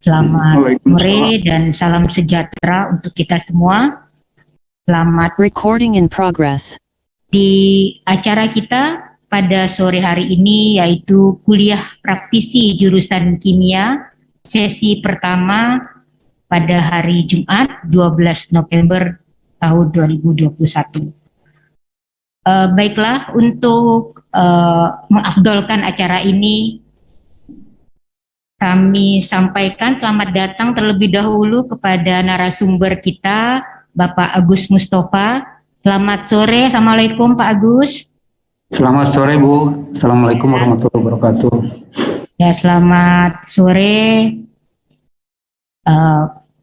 Selamat sore dan salam sejahtera untuk kita semua. Selamat Recording in progress. di acara kita pada sore hari ini, yaitu kuliah praktisi jurusan kimia sesi pertama pada hari Jumat 12 November tahun 2021. Baiklah, untuk mengafdolkan acara ini, kami sampaikan selamat datang terlebih dahulu kepada narasumber kita, Bapak Agus Mustafa. Selamat sore, Assalamualaikum Pak Agus. Selamat sore Bu, Assalamualaikum warahmatullahi wabarakatuh. Ya, selamat sore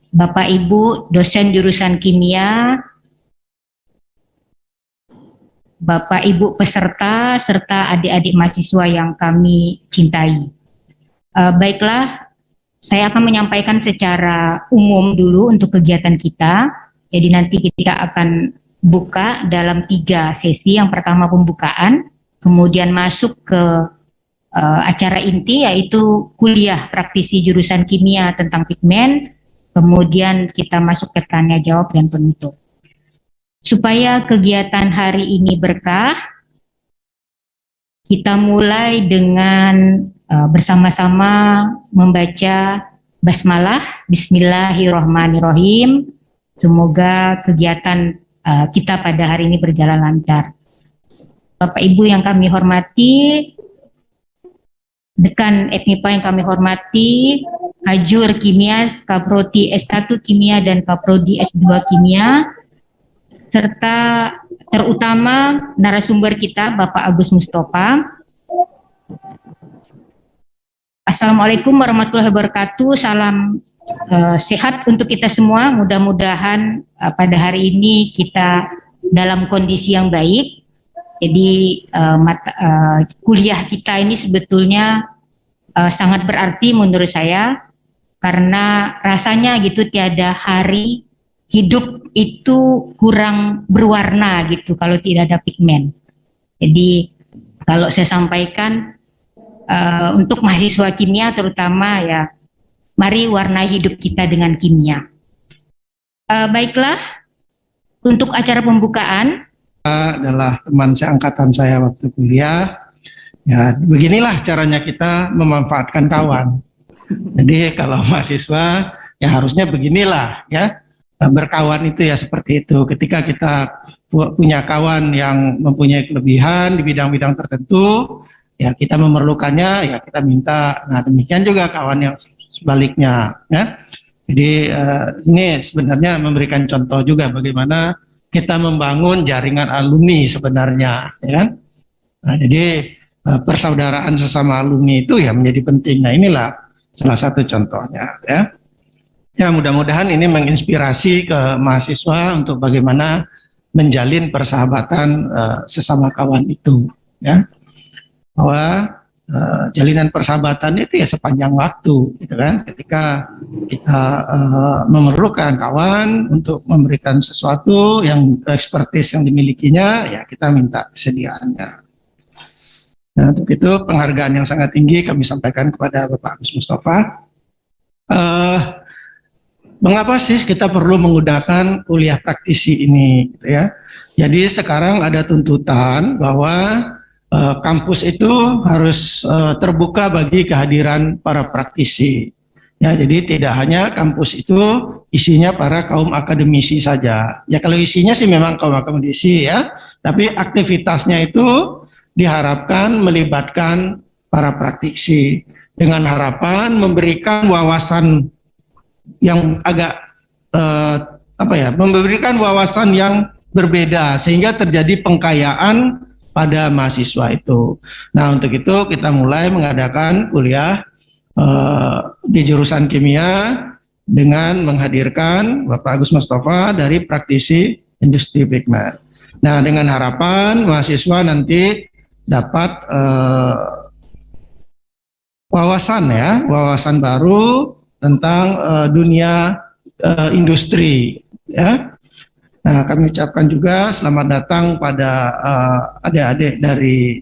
Bapak Ibu dosen jurusan kimia, Bapak Ibu peserta, serta adik-adik mahasiswa yang kami cintai. Baiklah, saya akan menyampaikan secara umum dulu untuk kegiatan kita. Jadi nanti kita akan buka dalam 3 sesi. Yang pertama pembukaan, kemudian masuk ke acara inti, yaitu kuliah praktisi jurusan kimia tentang pigmen. Kemudian kita masuk ke tanya jawab dan penutup. Supaya kegiatan hari ini berkah, kita mulai dengan bersama-sama membaca basmalah. Bismillahirrahmanirrahim. Semoga kegiatan kita pada hari ini berjalan lancar. Bapak Ibu yang kami hormati, Dekan FMIPA yang kami hormati, Hajur Kimia, Kaprodi S1 Kimia dan Kaprodi S2 Kimia, serta terutama narasumber kita Bapak Agus Mustafa. Assalamualaikum warahmatullahi wabarakatuh. Salam sehat untuk kita semua. Mudah-mudahan pada hari ini kita dalam kondisi yang baik. Jadi kuliah kita ini sebetulnya sangat berarti menurut saya, karena rasanya gitu tiada hari hidup itu kurang berwarna gitu kalau tidak ada pigmen. Jadi kalau saya sampaikan untuk mahasiswa kimia terutama, ya mari warnai hidup kita dengan kimia. Baiklah, untuk acara pembukaan adalah teman seangkatan saya waktu kuliah. Ya, beginilah caranya kita memanfaatkan kawan. Jadi kalau mahasiswa ya harusnya beginilah ya. Berkawan itu ya seperti itu. Ketika kita punya kawan yang mempunyai kelebihan di bidang-bidang tertentu, ya kita memerlukannya, ya kita minta. Nah demikian juga kawan yang sebaliknya. Ya. Jadi ini sebenarnya memberikan contoh juga bagaimana kita membangun jaringan alumni sebenarnya. Ya kan? Nah, jadi persaudaraan sesama alumni itu ya menjadi penting. Nah inilah salah satu contohnya. Ya. Ya mudah-mudahan ini menginspirasi ke mahasiswa untuk bagaimana menjalin persahabatan sesama kawan itu, ya. Bahwa jalinan persahabatan itu ya sepanjang waktu, gitu kan. Ketika kita memerlukan kawan untuk memberikan sesuatu yang expertise yang dimilikinya, ya kita minta kesediaannya. Nah, untuk itu penghargaan yang sangat tinggi kami sampaikan kepada Bapak Agus Mustafa. Mengapa sih kita perlu menggunakan kuliah praktisi ini, gitu ya? Jadi sekarang ada tuntutan bahwa kampus itu harus terbuka bagi kehadiran para praktisi. Ya, jadi tidak hanya kampus itu isinya para kaum akademisi saja. Ya kalau isinya sih memang kaum akademisi ya, tapi aktivitasnya itu diharapkan melibatkan para praktisi dengan harapan memberikan wawasan yang agak memberikan wawasan yang berbeda sehingga terjadi pengkayaan pada mahasiswa itu. Nah untuk itu kita mulai mengadakan kuliah di jurusan kimia dengan menghadirkan Bapak Agus Mustafa dari praktisi industri pigmen. Nah dengan harapan mahasiswa nanti dapat wawasan baru tentang dunia industri, ya. Nah, kami ucapkan juga selamat datang pada adik-adik dari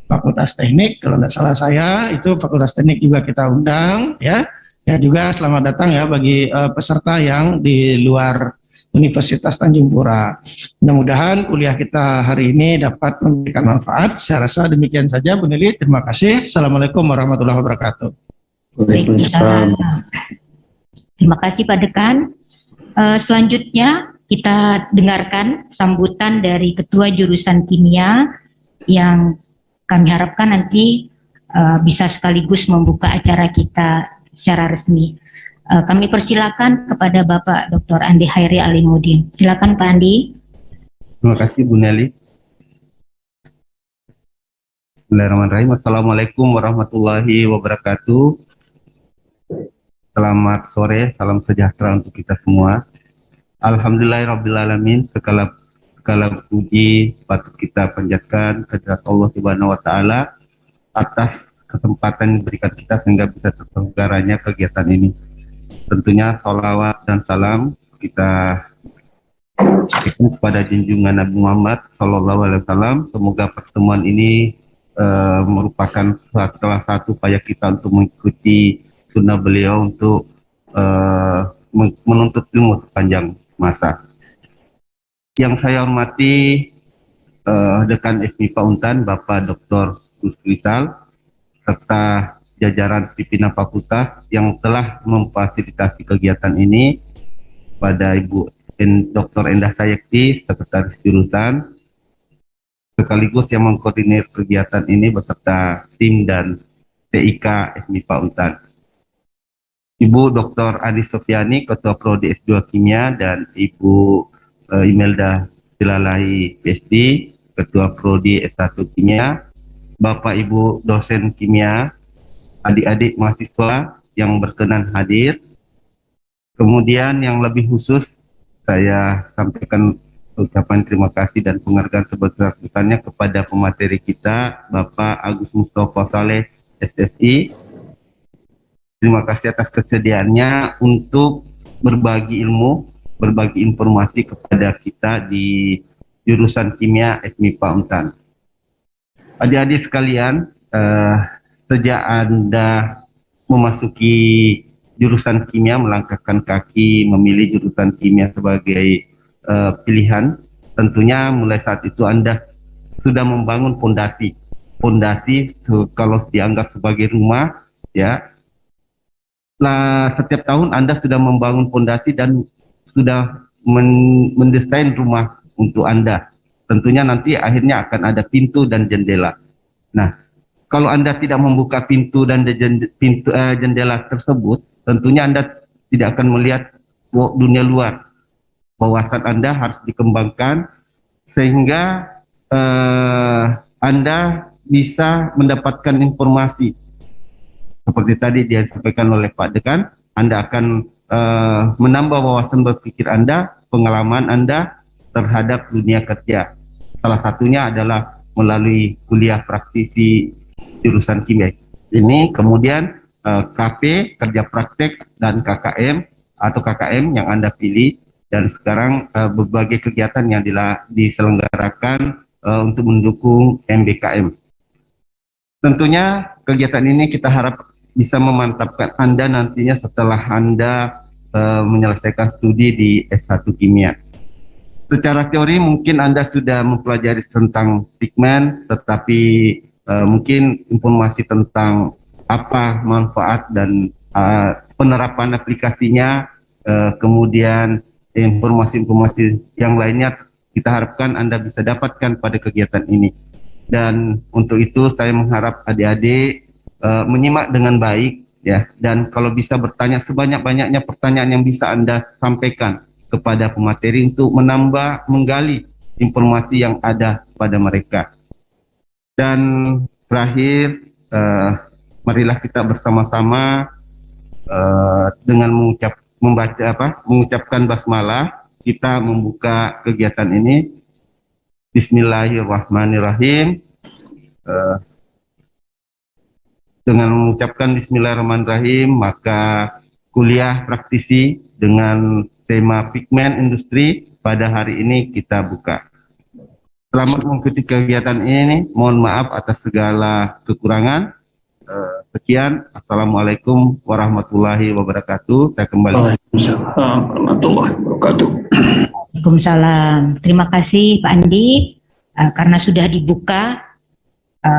Fakultas Teknik, kalau tidak salah saya itu Fakultas Teknik juga kita undang ya. Ya juga selamat datang ya bagi peserta yang di luar Universitas Tanjung Pura. Mudah-mudahan kuliah kita hari ini dapat memberikan manfaat. Saya rasa demikian saja Bu Nili. Terima kasih. Assalamualaikum warahmatullahi wabarakatuh. Waalaikumsalam. Terima kasih Pak Dekan. Selanjutnya kita dengarkan sambutan dari Ketua Jurusan Kimia yang kami harapkan nanti bisa sekaligus membuka acara kita secara resmi. Kami persilakan kepada Bapak Dr. Andi Hairi Alimuddin. Silakan Pak Andi. Terima kasih Bu Nelly. Bismillahirrahmanirrahim. Assalamualaikum warahmatullahi wabarakatuh. Selamat sore, salam sejahtera untuk kita semua. Alhamdulillahirrabbilalamin. Segala puji patut kita panjatkan kehadirat Allah Subhanahu wa Ta'ala atas kesempatan yang diberikan kita sehingga bisa terselenggaranya kegiatan ini. Tentunya salawat dan salam kita berikan kepada junjungan Nabi Muhammad SAW. Semoga pertemuan ini merupakan salah satu upaya kita untuk mengikuti sunnah beliau untuk menuntut ilmu sepanjang masa. Yang saya hormati Dekan FMIPA Untan, Bapak Dr. Gus Rizal, serta jajaran pimpinan fakultas yang telah memfasilitasi kegiatan ini, pada Ibu Dr. Endah Sayekti, Sekretaris Jurusan, sekaligus yang mengkoordinir kegiatan ini beserta tim dan TIK FMIPA Untan. Ibu Dr. Adi Sofiani, Ketua Prodi S2 Kimia, dan Ibu Imelda Silalahi PhD, Ketua Prodi S1 Kimia, Bapak Ibu dosen kimia, adik-adik mahasiswa yang berkenan hadir. Kemudian yang lebih khusus saya sampaikan ucapan terima kasih dan penghargaan sebesar-besarnya kepada pemateri kita, Bapak Agus Mustafa Saleh, SSI. Terima kasih atas kesediaannya untuk berbagi ilmu, berbagi informasi kepada kita di jurusan kimia FMIPA Untan. Adik-adik sekalian, sejak Anda memasuki jurusan kimia, melangkahkan kaki memilih jurusan kimia sebagai pilihan, tentunya mulai saat itu Anda sudah membangun fondasi. Kalau dianggap sebagai rumah, ya. Setiap tahun Anda sudah membangun fondasi dan sudah mendesain rumah untuk Anda. Tentunya nanti akhirnya akan ada pintu dan jendela. Nah, kalau Anda tidak membuka pintu dan jendela tersebut, tentunya Anda tidak akan melihat dunia luar. Wawasan Anda harus dikembangkan sehingga Anda bisa mendapatkan informasi. Seperti tadi disampaikan oleh Pak Dekan, Anda akan menambah wawasan berpikir Anda, pengalaman Anda terhadap dunia kerja. Salah satunya adalah melalui kuliah praktisi jurusan kimia ini, kemudian KP, kerja praktek, dan KKM atau KKM yang Anda pilih, dan sekarang berbagai kegiatan yang diselenggarakan untuk mendukung MBKM. Tentunya kegiatan ini kita harap bisa memantapkan Anda nantinya setelah Anda menyelesaikan studi di S1 Kimia. Secara teori mungkin Anda sudah mempelajari tentang pigmen, tetapi mungkin informasi tentang apa manfaat dan penerapan aplikasinya, kemudian informasi-informasi yang lainnya kita harapkan Anda bisa dapatkan pada kegiatan ini. Dan untuk itu saya mengharap adik-adik menyimak dengan baik, ya, dan kalau bisa bertanya sebanyak-banyaknya pertanyaan yang bisa Anda sampaikan kepada pemateri untuk menambah, menggali informasi yang ada pada mereka. Dan terakhir, marilah kita bersama-sama dengan mengucapkan basmalah, kita membuka kegiatan ini. Bismillahirrahmanirrahim. Dengan mengucapkan Bismillahirrahmanirrahim, maka kuliah praktisi dengan tema pigmen industri pada hari ini kita buka. Selamat mengikuti kegiatan ini. Mohon maaf atas segala kekurangan. Sekian. Assalamualaikum warahmatullahi wabarakatuh. Saya kembali. Waalaikumsalam warahmatullahi wabarakatuh. Waalaikumsalam. Terima kasih Pak Andi karena sudah dibuka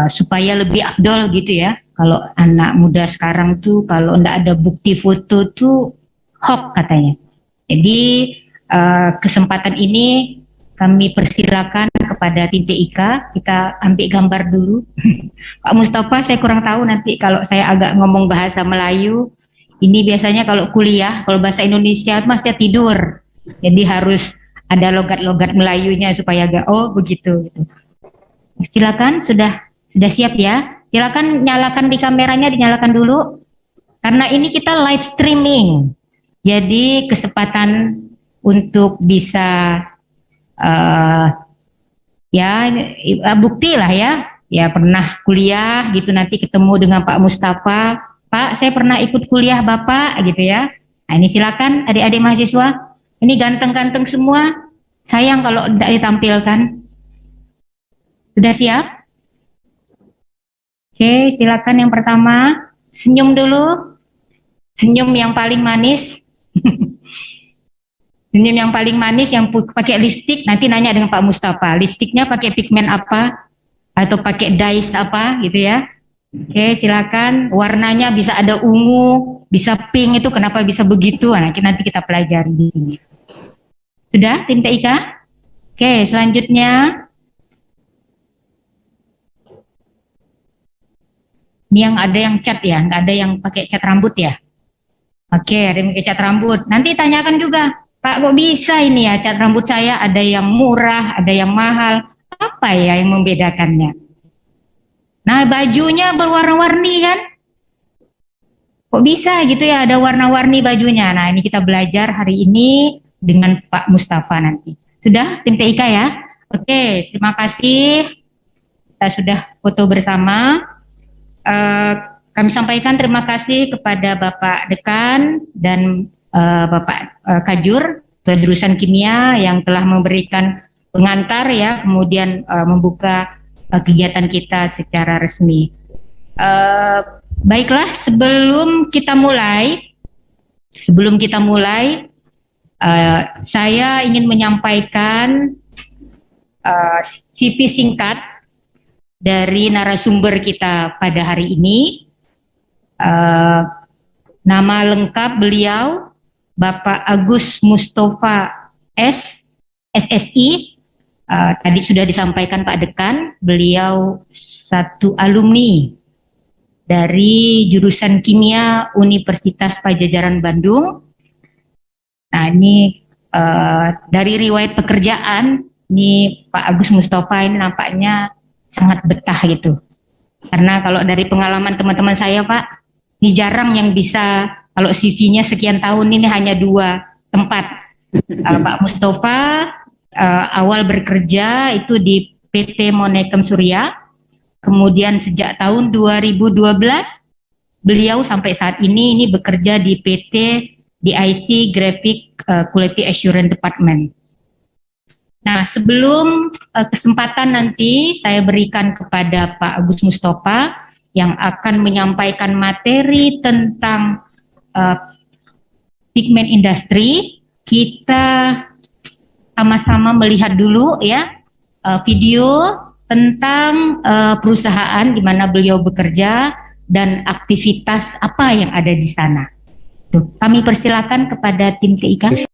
supaya lebih afdol gitu ya. Kalau anak muda sekarang tuh kalau enggak ada bukti foto tuh hoax katanya. Jadi kesempatan ini kami persilakan kepada tim TIK, kita ambil gambar dulu. Pak Mustafa, saya kurang tahu nanti kalau saya agak ngomong bahasa Melayu, ini biasanya kalau kuliah, kalau bahasa Indonesia masih tidur. Jadi harus ada logat-logat Melayunya supaya agak, oh begitu. Silakan, sudah siap ya? Silakan nyalakan di kameranya, dinyalakan dulu. Karena ini kita live streaming. Jadi kesempatan untuk bisa bukti lah ya pernah kuliah gitu, nanti ketemu dengan Pak Mustafa, Pak saya pernah ikut kuliah Bapak gitu ya. Nah ini silakan adik-adik mahasiswa, ini ganteng-ganteng semua, sayang kalau tidak ditampilkan. Sudah siap? Oke, silakan yang pertama, senyum dulu, senyum yang paling manis. Senyum yang paling manis, yang pakai lipstik, nanti nanya dengan Pak Mustafa, lipstiknya pakai pigmen apa, atau pakai dyes apa gitu ya. Oke, silakan, warnanya bisa ada ungu, bisa pink, itu kenapa bisa begitu, nah, nanti kita pelajari di sini. Sudah, tim TIK? Oke, selanjutnya. Ini yang ada yang cat ya, nggak ada yang pakai cat rambut ya. Oke, ada yang pakai cat rambut, nanti tanyakan juga, Pak kok bisa ini ya cat rambut saya ada yang murah, ada yang mahal, apa ya yang membedakannya? Nah bajunya berwarna-warni kan? Kok bisa gitu ya ada warna-warni bajunya? Nah ini kita belajar hari ini dengan Pak Mustafa nanti. Sudah tim TIK ya? Oke, terima kasih. Kita sudah foto bersama. Kami sampaikan terima kasih kepada Bapak Dekan dan Bapak Kajur, jurusan kimia yang telah memberikan pengantar ya, kemudian membuka kegiatan kita secara resmi. Baiklah, sebelum kita mulai, saya ingin menyampaikan CV singkat dari narasumber kita pada hari ini. Nama lengkap beliau Bapak Agus Mustafa SSI. Tadi sudah disampaikan Pak Dekan, beliau satu alumni dari jurusan kimia Universitas Padjadjaran Bandung. Nah ini dari riwayat pekerjaan, ini Pak Agus Mustafa ini nampaknya sangat betah gitu. Karena kalau dari pengalaman teman-teman saya Pak, ini jarang yang bisa, kalau CV-nya sekian tahun ini hanya 2 tempat. Pak Mustafa awal bekerja itu di PT Monekem Surya, kemudian sejak tahun 2012 beliau sampai saat ini bekerja di PT DIC Graphic Quality Assurance Department. Nah, sebelum kesempatan nanti saya berikan kepada Pak Agus Mustafa yang akan menyampaikan materi tentang pigment industri, kita sama-sama melihat dulu ya video tentang perusahaan di mana beliau bekerja dan aktivitas apa yang ada di sana. Tuh, kami persilakan kepada tim TIK.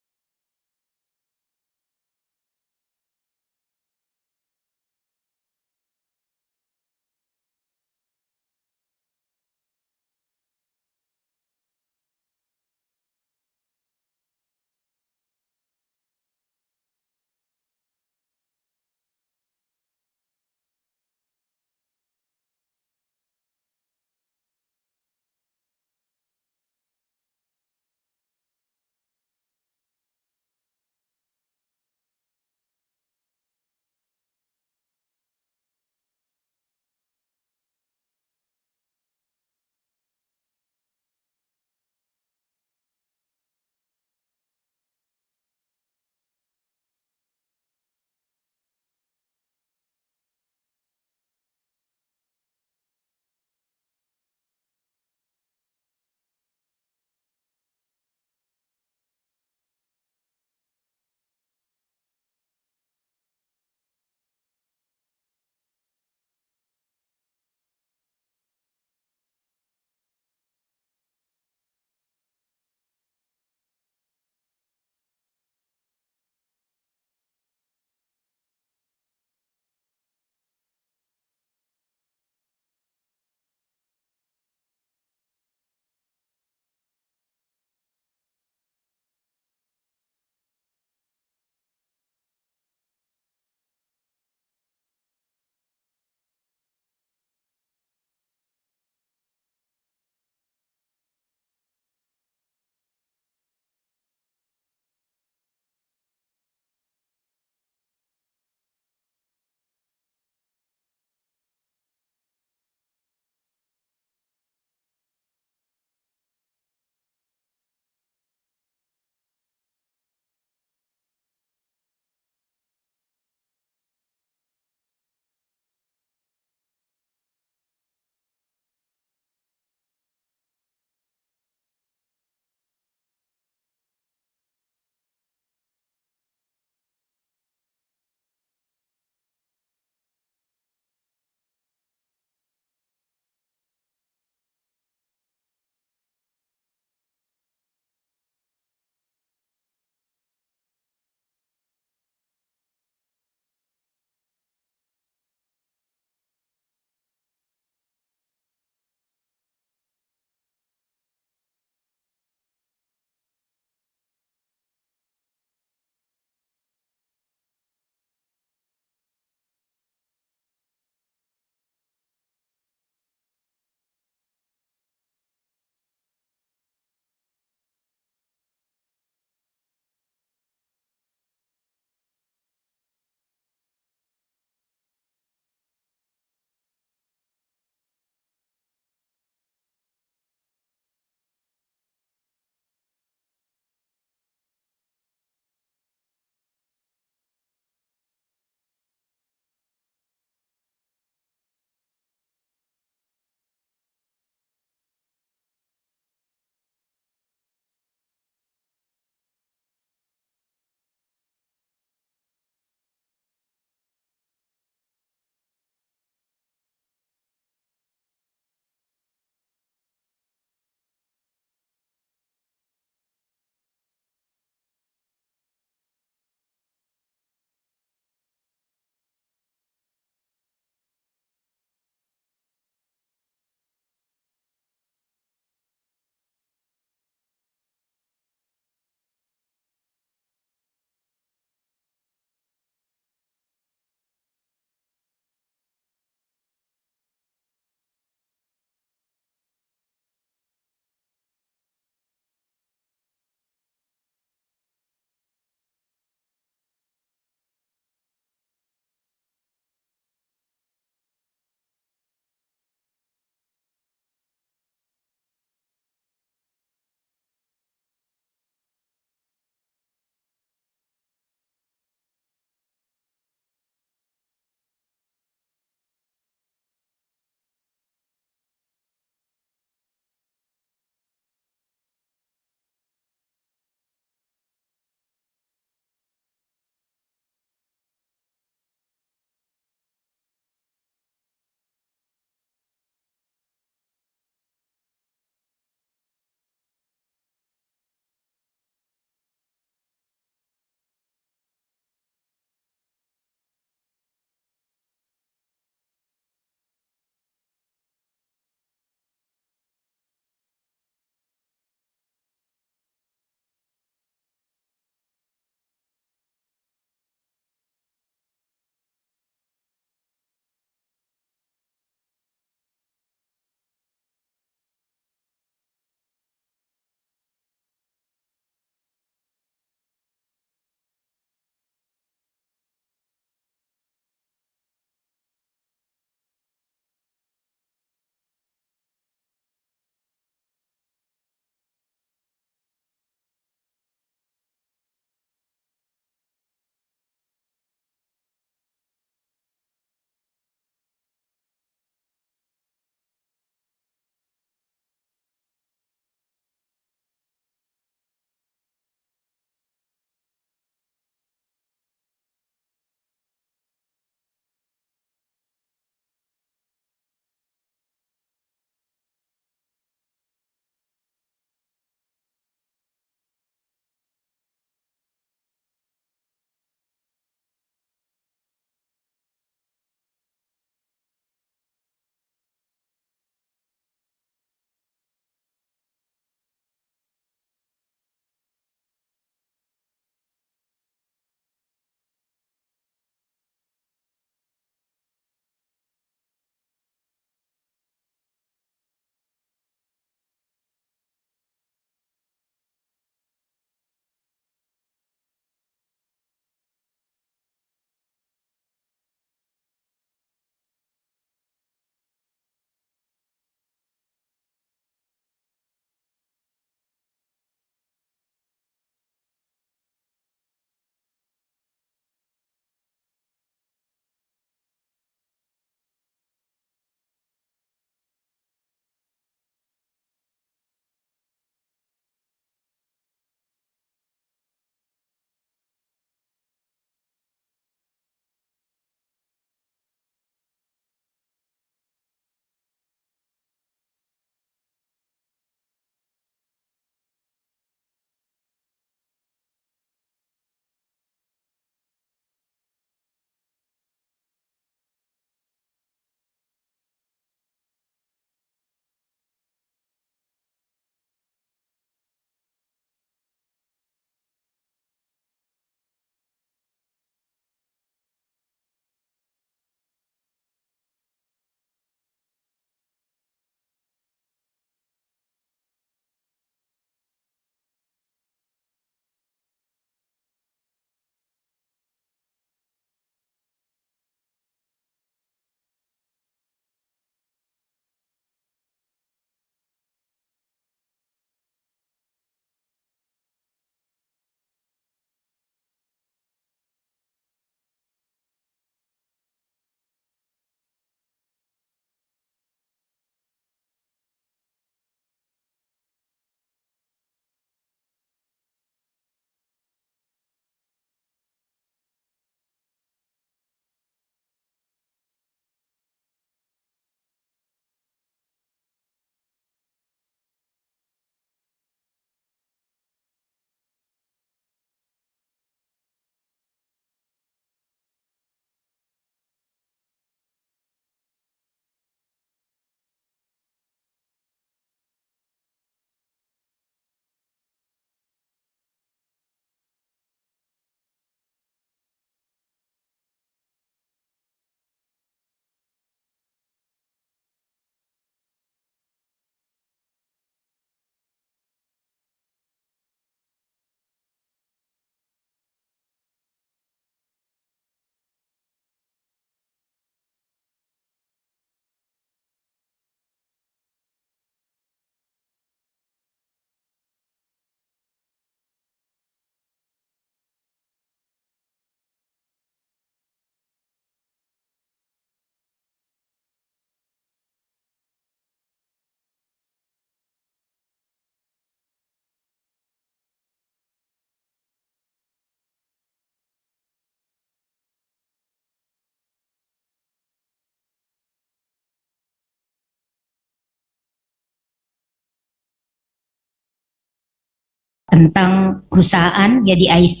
tentang perusahaan ya di IC.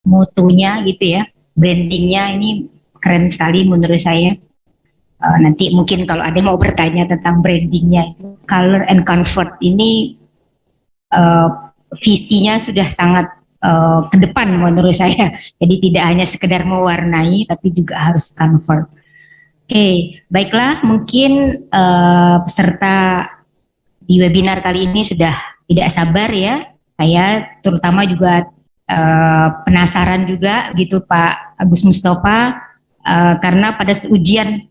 Mutunya gitu ya, brandingnya ini keren sekali menurut saya. Nanti mungkin kalau ada yang mau bertanya tentang brandingnya itu, color and comfort ini visinya sudah sangat ke depan menurut saya. Jadi tidak hanya sekedar mewarnai, tapi juga harus comfort. Oke, baiklah, mungkin peserta di webinar kali ini sudah tidak sabar ya. Saya terutama juga penasaran juga gitu Pak Agus Mustafa, karena pada ujian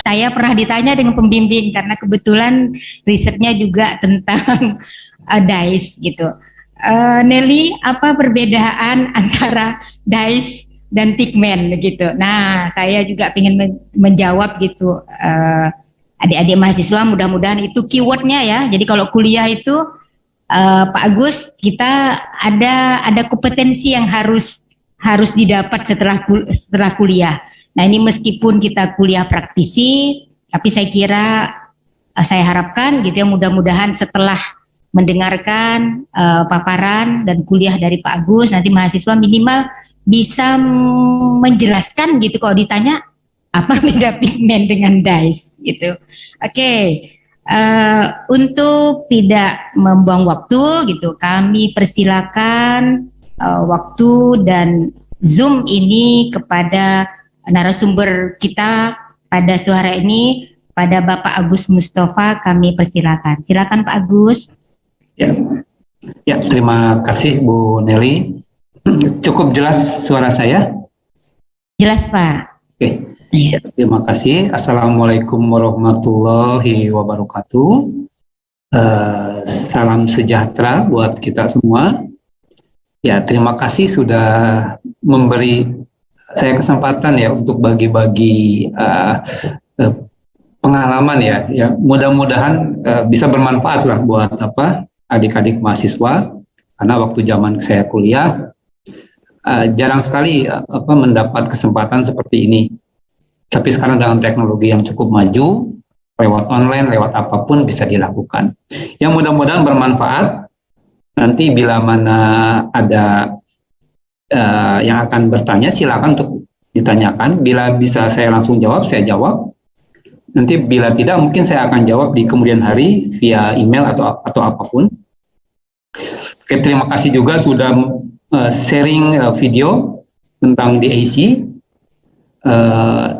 saya pernah ditanya dengan pembimbing karena kebetulan risetnya juga tentang DICE gitu. Nelly, apa perbedaan antara DICE dan pigment gitu? Nah, saya juga ingin menjawab gitu. Adik-adik mahasiswa, mudah-mudahan itu keywordnya ya. Jadi kalau kuliah itu Pak Agus, kita ada kompetensi yang harus didapat setelah kuliah. Nah, ini meskipun kita kuliah praktisi, tapi saya kira saya harapkan gitu ya, mudah-mudahan setelah mendengarkan paparan dan kuliah dari Pak Agus, nanti mahasiswa minimal bisa menjelaskan gitu kalau ditanya apa beda pigmen dengan DICE gitu. Oke. Untuk tidak membuang waktu gitu, kami persilakan waktu dan Zoom ini kepada narasumber kita pada sore ini, pada Bapak Agus Mustafa, kami persilakan. Silakan Pak Agus. Ya, terima kasih Bu Nelly. Cukup jelas suara saya? Jelas Pak. Oke. Ya, terima kasih. Assalamualaikum warahmatullahi wabarakatuh. Salam sejahtera buat kita semua. Ya, terima kasih sudah memberi saya kesempatan ya untuk bagi-bagi pengalaman ya. Ya, mudah-mudahan bisa bermanfaat lah buat adik-adik mahasiswa. Karena waktu zaman saya kuliah jarang sekali mendapat kesempatan seperti ini. Tapi sekarang dengan teknologi yang cukup maju, lewat online, lewat apapun bisa dilakukan. Yang mudah-mudahan bermanfaat. Nanti bila mana ada yang akan bertanya, silakan untuk ditanyakan. Bila bisa saya langsung jawab, saya jawab. Nanti bila tidak, mungkin saya akan jawab di kemudian hari via email atau apapun. Oke, terima kasih juga sudah sharing video tentang DAC.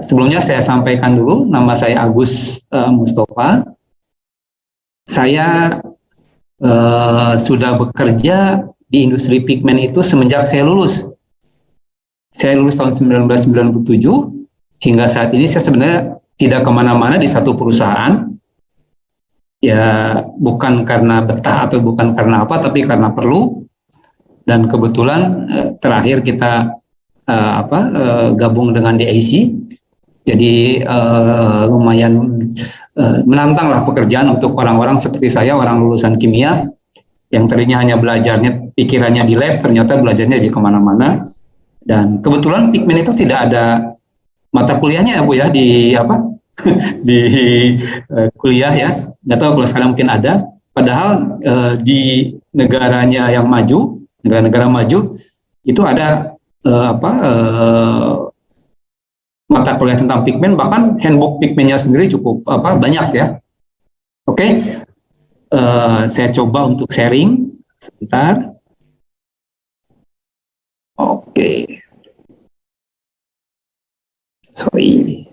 Sebelumnya saya sampaikan dulu, nama saya Agus Mustafa. Saya sudah bekerja di industri pigmen itu semenjak saya lulus. Saya lulus tahun 1997, hingga saat ini saya sebenarnya tidak kemana-mana di satu perusahaan. Ya, bukan karena betah atau bukan karena apa, tapi karena perlu. Dan kebetulan terakhir kita gabung dengan DAC, jadi lumayan menantang lah pekerjaan untuk orang-orang seperti saya, orang lulusan kimia yang tadinya hanya belajarnya pikirannya di lab, ternyata belajarnya di kemana-mana. Dan kebetulan pigmen itu tidak ada mata kuliahnya ya Bu ya di di kuliah ya, nggak tahu kalau sekarang mungkin ada. Padahal di negaranya yang maju, negara-negara maju itu ada mata kuliah tentang pigmen, bahkan handbook pigmennya sendiri cukup banyak ya. Oke, saya coba untuk sharing sebentar. Oke, sorry.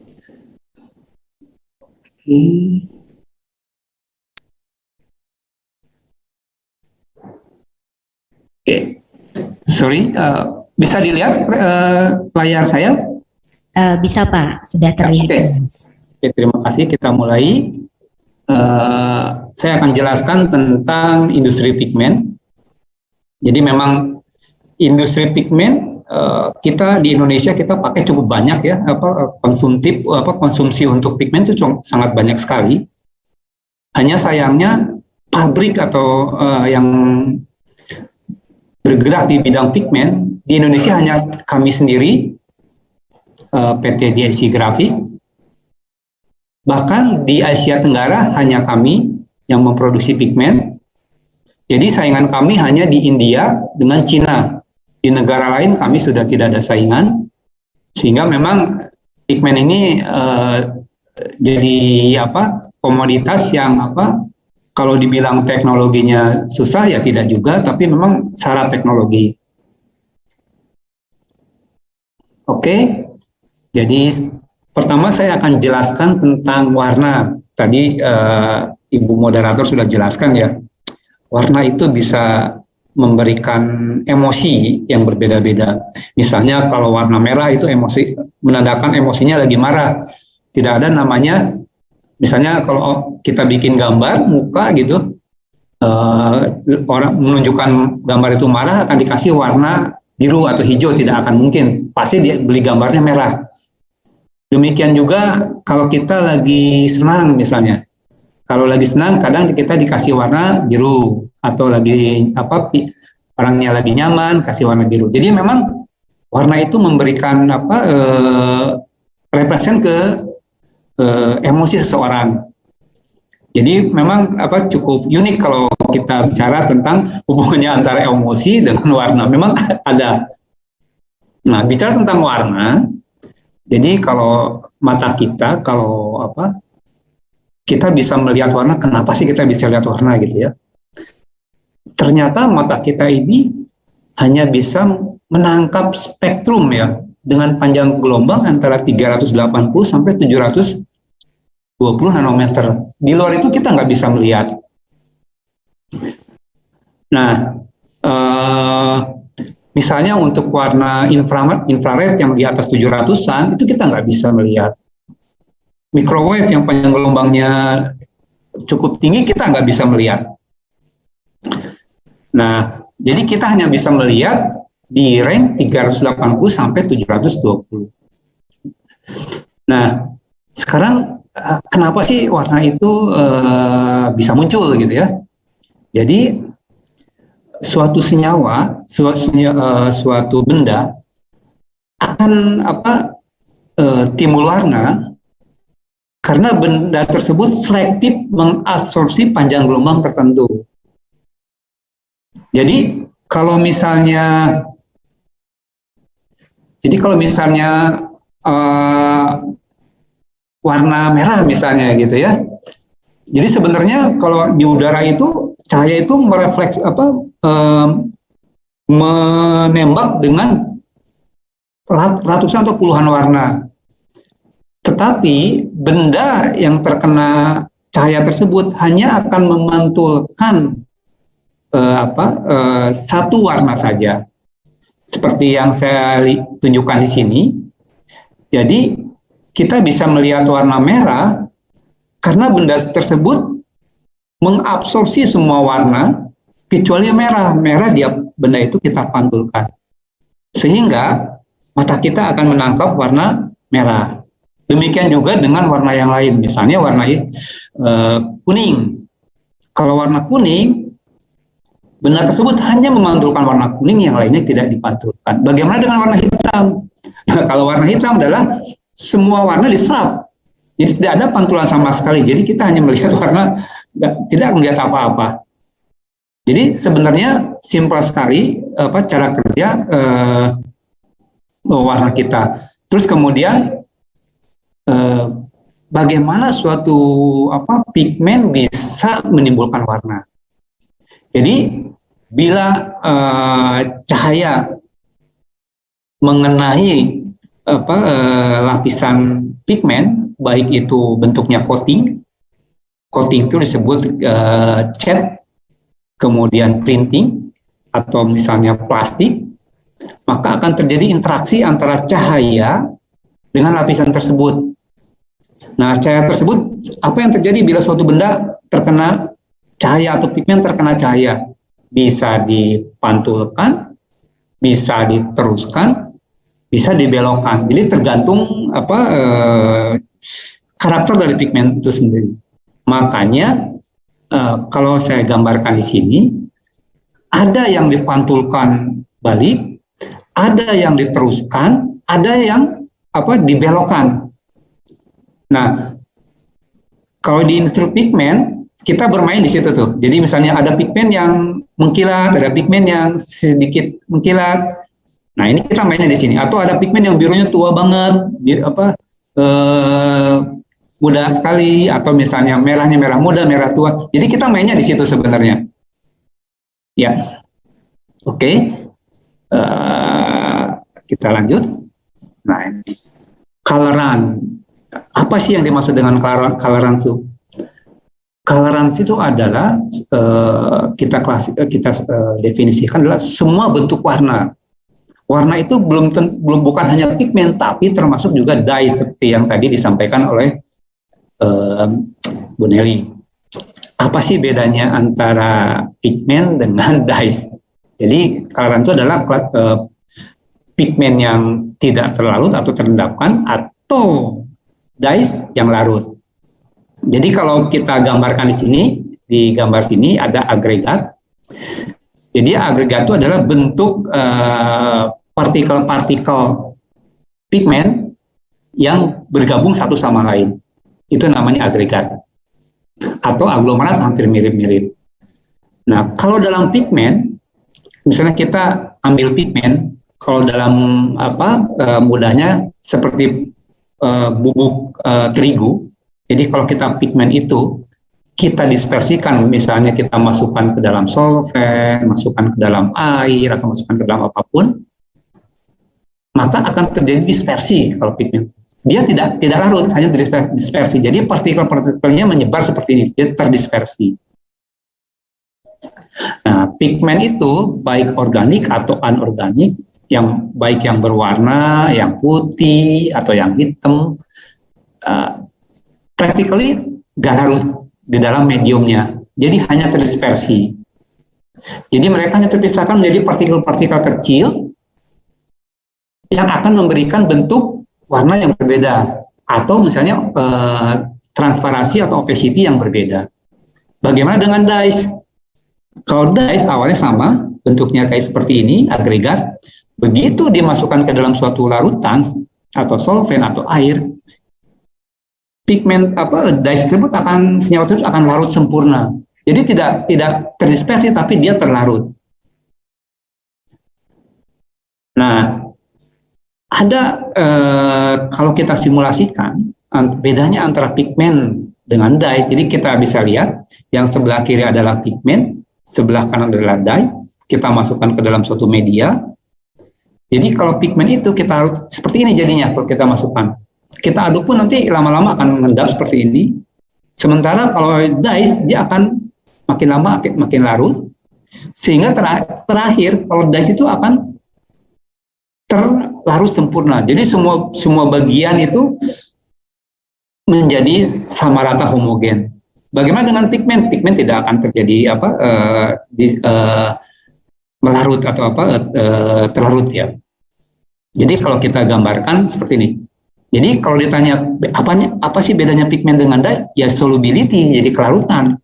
Oke, sorry. Bisa dilihat layar saya? Bisa Pak, sudah terlihat. Oke, terima kasih. Kita mulai. Saya akan jelaskan tentang industri pigmen. Jadi memang industri pigmen kita di Indonesia kita pakai cukup banyak ya, konsumsi untuk pigmen itu sangat banyak sekali. Hanya sayangnya pabrik atau yang bergerak di bidang pigmen di Indonesia hanya kami sendiri, PT DAC Grafik, Bahkan di Asia Tenggara hanya kami yang memproduksi pigmen. Jadi saingan kami hanya di India dengan Cina. Di negara lain kami sudah tidak ada saingan. Sehingga memang pigmen ini jadi komoditas yang kalau dibilang teknologinya susah ya tidak juga, tapi memang syarat teknologi. Oke, jadi pertama saya akan jelaskan tentang warna. Tadi Ibu moderator sudah jelaskan ya, warna itu bisa memberikan emosi yang berbeda-beda. Misalnya kalau warna merah itu menandakan emosinya lagi marah. Tidak ada namanya, misalnya kalau kita bikin gambar muka gitu, orang menunjukkan gambar itu marah akan dikasih warna biru atau hijau, tidak akan mungkin. Pasti dia beli gambarnya merah. Demikian juga kalau kita lagi senang misalnya. Kalau lagi senang kadang kita dikasih warna biru, atau lagi orangnya lagi nyaman kasih warna biru. Jadi memang warna itu memberikan represent ke emosi seseorang. Jadi memang cukup unik kalau kita bicara tentang hubungannya antara emosi dengan warna. Memang ada. Nah, bicara tentang warna, jadi kalau mata kita, kita bisa melihat warna. Kenapa sih kita bisa lihat warna gitu ya? Ternyata mata kita ini hanya bisa menangkap spektrum ya, dengan panjang gelombang antara 380 sampai 720 nanometer. Di luar itu kita nggak bisa melihat. Nah, misalnya untuk warna infrared yang di atas 700-an, itu kita nggak bisa melihat. Microwave yang panjang gelombangnya cukup tinggi, kita nggak bisa melihat. Nah, jadi kita hanya bisa melihat di range 380 sampai 720. Nah, sekarang kenapa sih warna itu bisa muncul gitu ya? Jadi suatu senyawa, suatu benda akan timbul warna karena benda tersebut selektif mengabsorpsi panjang gelombang tertentu. Jadi kalau misalnya warna merah misalnya gitu ya. Jadi sebenarnya kalau di udara itu cahaya itu menembak dengan ratusan atau puluhan warna. Tetapi benda yang terkena cahaya tersebut hanya akan memantulkan satu warna saja. Seperti yang saya tunjukkan di sini. Jadi kita bisa melihat warna merah karena benda tersebut mengabsorpsi semua warna kecuali merah. Merah benda itu kita pantulkan. Sehingga mata kita akan menangkap warna merah. Demikian juga dengan warna yang lain. Misalnya warna kuning. Kalau warna kuning, benda tersebut hanya memantulkan warna kuning, yang lainnya tidak dipantulkan. Bagaimana dengan warna hitam? Nah, kalau warna hitam adalah semua warna diserap. Jadi tidak ada pantulan sama sekali. Jadi kita hanya melihat warna, tidak melihat apa-apa. Jadi sebenarnya simpel sekali cara kerja warna kita. Terus kemudian bagaimana suatu pigmen bisa menimbulkan warna. Jadi bila cahaya mengenai lapisan pigmen, baik itu bentuknya coating itu disebut cat, kemudian printing atau misalnya plastik, maka akan terjadi interaksi antara cahaya dengan lapisan tersebut. Nah, cahaya tersebut, apa yang terjadi bila suatu benda terkena cahaya atau pigmen terkena cahaya? Bisa dipantulkan, bisa diteruskan, bisa dibelokkan. Jadi tergantung karakter dari pigmen itu sendiri. Makanya kalau saya gambarkan di sini, ada yang dipantulkan balik, ada yang diteruskan, ada yang dibelokkan. Nah, Kalau di industri pigmen, kita bermain di situ tuh. Jadi misalnya ada pigmen yang mengkilat, ada pigmen yang sedikit mengkilat. Nah ini kita mainnya di sini. Atau ada pigmen yang birunya tua banget, muda sekali, atau misalnya merahnya merah muda, merah tua. Jadi kita mainnya di situ sebenarnya. Ya, oke. Kita lanjut. Nah ini coloran. Apa sih yang dimaksud dengan coloran itu? Toleransi itu adalah kita definisikan adalah semua bentuk warna. Warna itu bukan hanya pigmen, tapi termasuk juga dye seperti yang tadi disampaikan oleh Bu Nelly. Apa sih bedanya antara pigmen dengan dyes? Jadi coloran itu adalah pigmen yang tidak terlarut atau terendapkan, atau dyes yang larut. Jadi kalau kita gambarkan di sini, di gambar sini ada agregat. Jadi agregat itu adalah bentuk partikel-partikel pigmen yang bergabung satu sama lain. Itu namanya agregat. Atau aglomerat hampir mirip-mirip. Nah, kalau dalam pigmen, misalnya kita ambil pigmen, kalau dalam mudahnya seperti bubuk terigu. Jadi kalau kita pigmen itu, kita dispersikan, misalnya kita masukkan ke dalam solvent, masukkan ke dalam air, atau masukkan ke dalam apapun, maka akan terjadi dispersi kalau pigmen. Dia tidak larut, hanya dispersi. Jadi partikel-partikelnya menyebar seperti ini, dia terdispersi. Nah, pigmen itu baik organik atau anorganik, yang baik yang berwarna, yang putih, atau yang hitam, practically nggak larut di dalam mediumnya, jadi hanya terdispersi. Jadi mereka hanya terpisahkan menjadi partikel-partikel kecil yang akan memberikan bentuk warna yang berbeda, atau misalnya transparansi atau opacity yang berbeda. Bagaimana dengan dyes? Kalau dyes awalnya sama, bentuknya kayak seperti ini, agregat. Begitu dimasukkan ke dalam suatu larutan atau solvent atau air, pigmen dyes tersebut senyawa tersebut akan larut sempurna. Jadi tidak terdispersi, tapi dia terlarut. Nah, ada kalau kita simulasikan bedanya antara pigmen dengan dye. Jadi kita bisa lihat yang sebelah kiri adalah pigmen, sebelah kanan adalah dye. Kita masukkan ke dalam suatu media. Jadi kalau pigmen itu kita harus seperti ini jadinya kalau kita masukkan. Kita aduk pun nanti lama-lama akan mengendap seperti ini. Sementara kalau dyes dia akan makin lama makin larut, sehingga terakhir kalau dyes itu akan terlarut sempurna. Jadi semua bagian itu menjadi sama rata homogen. Bagaimana dengan pigmen? Pigmen tidak akan terjadi melarut atau terlarut ya. Jadi kalau kita gambarkan seperti ini. Jadi kalau ditanya apa sih bedanya pigmen dengan dye? Ya solubility, jadi kelarutan.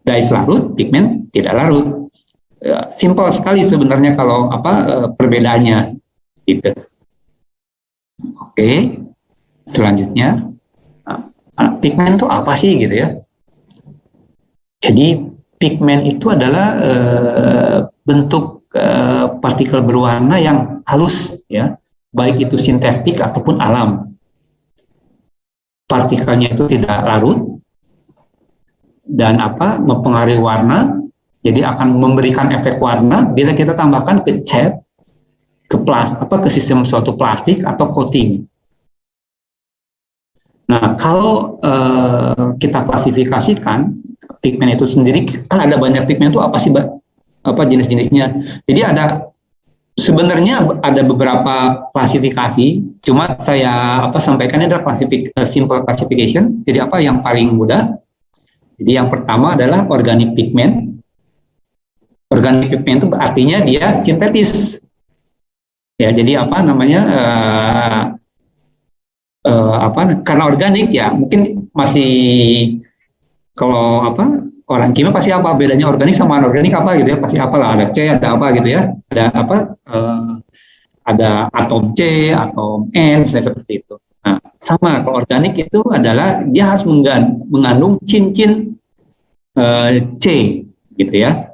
Dye larut, pigmen tidak larut. Ya, simple sekali sebenarnya kalau perbedaannya gitu. Oke. Selanjutnya pigmen itu apa sih gitu ya? Jadi pigmen itu adalah bentuk partikel berwarna yang halus ya. Baik itu sintetik ataupun alam. Partikelnya itu tidak larut dan mempengaruhi warna, jadi akan memberikan efek warna bila kita tambahkan ke cat, ke sistem suatu plastik atau coating. Nah, kalau kita klasifikasikan pigmen itu sendiri, kan ada banyak pigmen itu apa sih, jenis-jenisnya. Jadi sebenarnya ada beberapa klasifikasi, cuma saya sampaikannya adalah simple classification. Jadi yang paling mudah. Jadi yang pertama adalah organic pigment. Organic pigment itu artinya dia sintetis. Ya, jadi karena organik ya, mungkin masih kalau orang kimia pasti bedanya organik sama anorganik gitu ya, pasti ada C, ada gitu ya, ada ada atom C, atom N, misalnya seperti itu. Nah, sama. Kalau organik itu adalah dia harus mengandung cincin C gitu ya.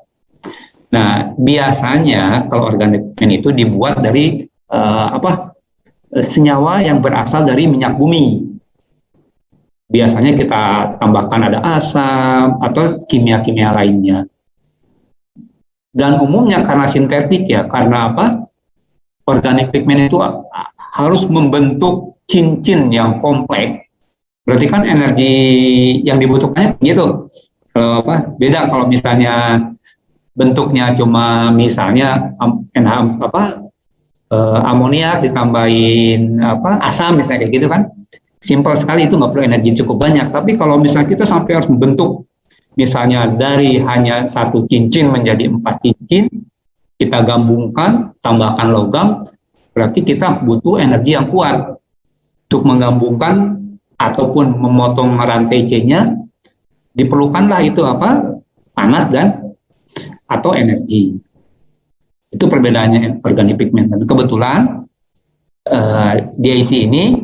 Nah, biasanya kalau organic pigment itu dibuat dari senyawa yang berasal dari minyak bumi. Biasanya kita tambahkan ada asam atau kimia-kimia lainnya. Dan umumnya karena sintetik ya, karena apa? Organic pigment itu harus membentuk cincin yang kompleks. Berarti kan energi yang dibutuhkannya gitu. Beda kalau misalnya bentuknya cuma misalnya amoniak ditambahin asam misalnya kayak gitu kan, simpel sekali, itu nggak perlu energi cukup banyak. Tapi kalau misalnya kita sampai harus membentuk misalnya dari hanya 1 cincin menjadi 4 cincin, kita gabungkan, tambahkan logam, berarti kita butuh energi yang kuat untuk menggabungkan ataupun memotong rantai C-nya. Diperlukanlah itu panas dan atau energi. Itu perbedaannya organic pigment. Dan kebetulan DIC ini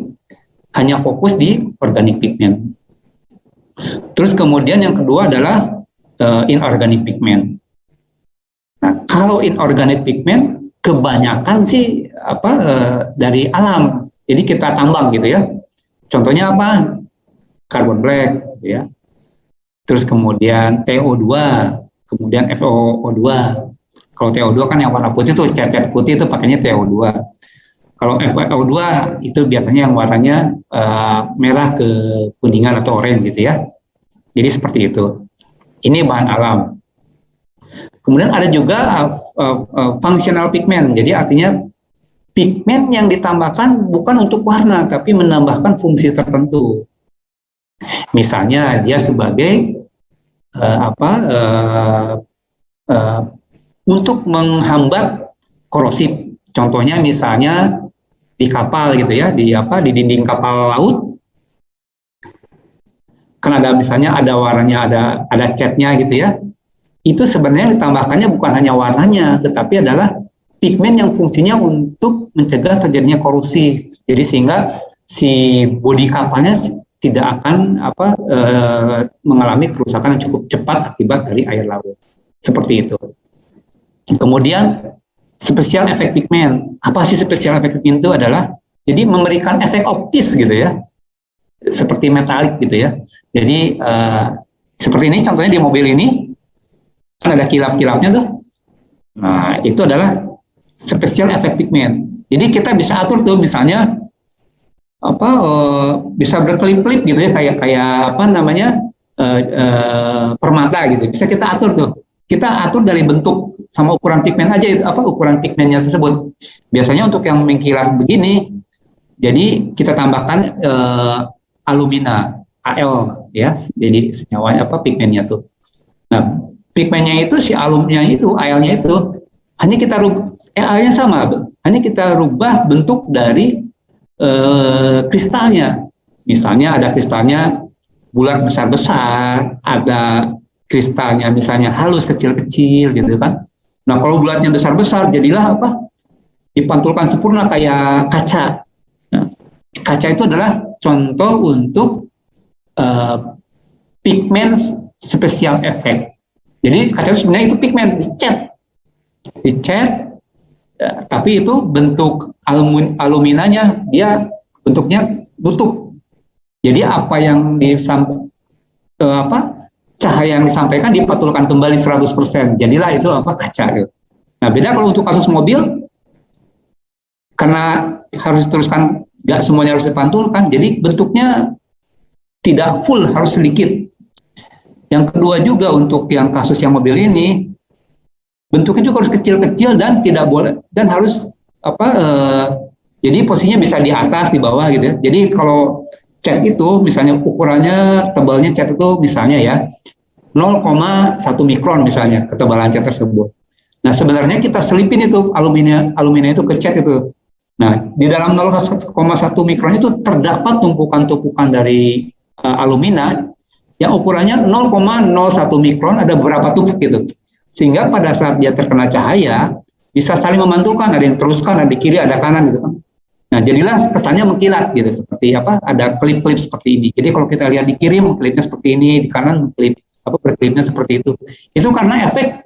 hanya fokus di organic pigment. Terus kemudian yang kedua adalah inorganic pigment. Nah, kalau inorganic pigment kebanyakan sih dari alam. Jadi kita tambang gitu ya. Contohnya apa? Carbon black gitu ya. Terus kemudian TO2, kemudian FOO2. Kalau TO2 kan yang warna putih tuh, cat putih itu pakainya TO2. Kalau FOO2 itu biasanya yang warnanya merah ke kuningan atau orange gitu ya. Jadi seperti itu. Ini bahan alam. Kemudian ada juga functional pigment. Jadi artinya pigmen yang ditambahkan bukan untuk warna, tapi menambahkan fungsi tertentu. Misalnya dia sebagai untuk menghambat korosif. Contohnya misalnya di kapal gitu ya, di dinding kapal laut. Kan ada misalnya ada warnanya, ada catnya gitu ya. Itu sebenarnya ditambahkannya bukan hanya warnanya, tetapi adalah pigmen yang fungsinya untuk mencegah terjadinya korosi. Jadi sehingga si bodi kapalnya tidak akan mengalami kerusakan yang cukup cepat akibat dari air laut. Seperti itu. Kemudian special effect pigment. Apa sih special effect pigment itu adalah? Jadi memberikan efek optis gitu ya. Seperti metalik gitu ya. Jadi seperti ini contohnya di mobil ini kan ada kilap-kilapnya tuh. Nah, itu adalah special effect pigment. Jadi kita bisa atur tuh misalnya bisa berkelip-kelip gitu ya, kayak permata gitu. Bisa kita atur tuh. Kita atur dari bentuk sama ukuran pigmen aja, ukuran pigmennya tersebut. Biasanya untuk yang mengkilat begini, jadi kita tambahkan alumina, Al ya. Jadi senyawa pigmennya tuh. Nah, pigmennya itu si alumnya itu, Al-nya itu hanya kita rubah, Al-nya sama, hanya kita rubah bentuk dari kristalnya. Misalnya ada kristalnya bulat besar-besar, ada kristalnya misalnya halus kecil-kecil gitu kan. Nah, kalau bulatnya besar-besar jadilah dipantulkan sempurna kayak kaca. Nah, kaca itu adalah contoh untuk pigmen special effect. Jadi kaca itu sebenarnya itu pigmen dicat, tapi itu bentuk aluminanya dia bentuknya nutup. Jadi apa yang cahaya yang disampaikan dipantulkan kembali 100%. Jadilah itu kaca gitu. Nah, beda kalau untuk kasus mobil, karena harus diteruskan, nggak semuanya harus dipantulkan, jadi bentuknya tidak full, harus sedikit. Yang kedua juga untuk yang kasus yang mobil ini, bentuknya juga harus kecil-kecil dan tidak boleh, dan harus jadi posisinya bisa di atas, di bawah gitu ya. Jadi kalau cat itu misalnya ukurannya, tebalnya cat itu misalnya ya 0,1 mikron misalnya ketebalan cat tersebut. Nah, sebenarnya kita selipin itu alumina itu ke cat itu. Nah, di dalam 0,1 mikron itu terdapat tumpukan-tumpukan dari alumina yang ukurannya 0,01 mikron, ada beberapa tumpuk gitu. Sehingga pada saat dia terkena cahaya bisa saling memantulkan, ada yang teruskan, ada di kiri, ada kanan gitu kan. Nah, jadilah kesannya mengkilat gitu, seperti apa? Ada klip-klip seperti ini. Jadi kalau kita lihat di kiri klipnya seperti ini, di kanan klip apa berklipnya seperti itu. Itu karena efek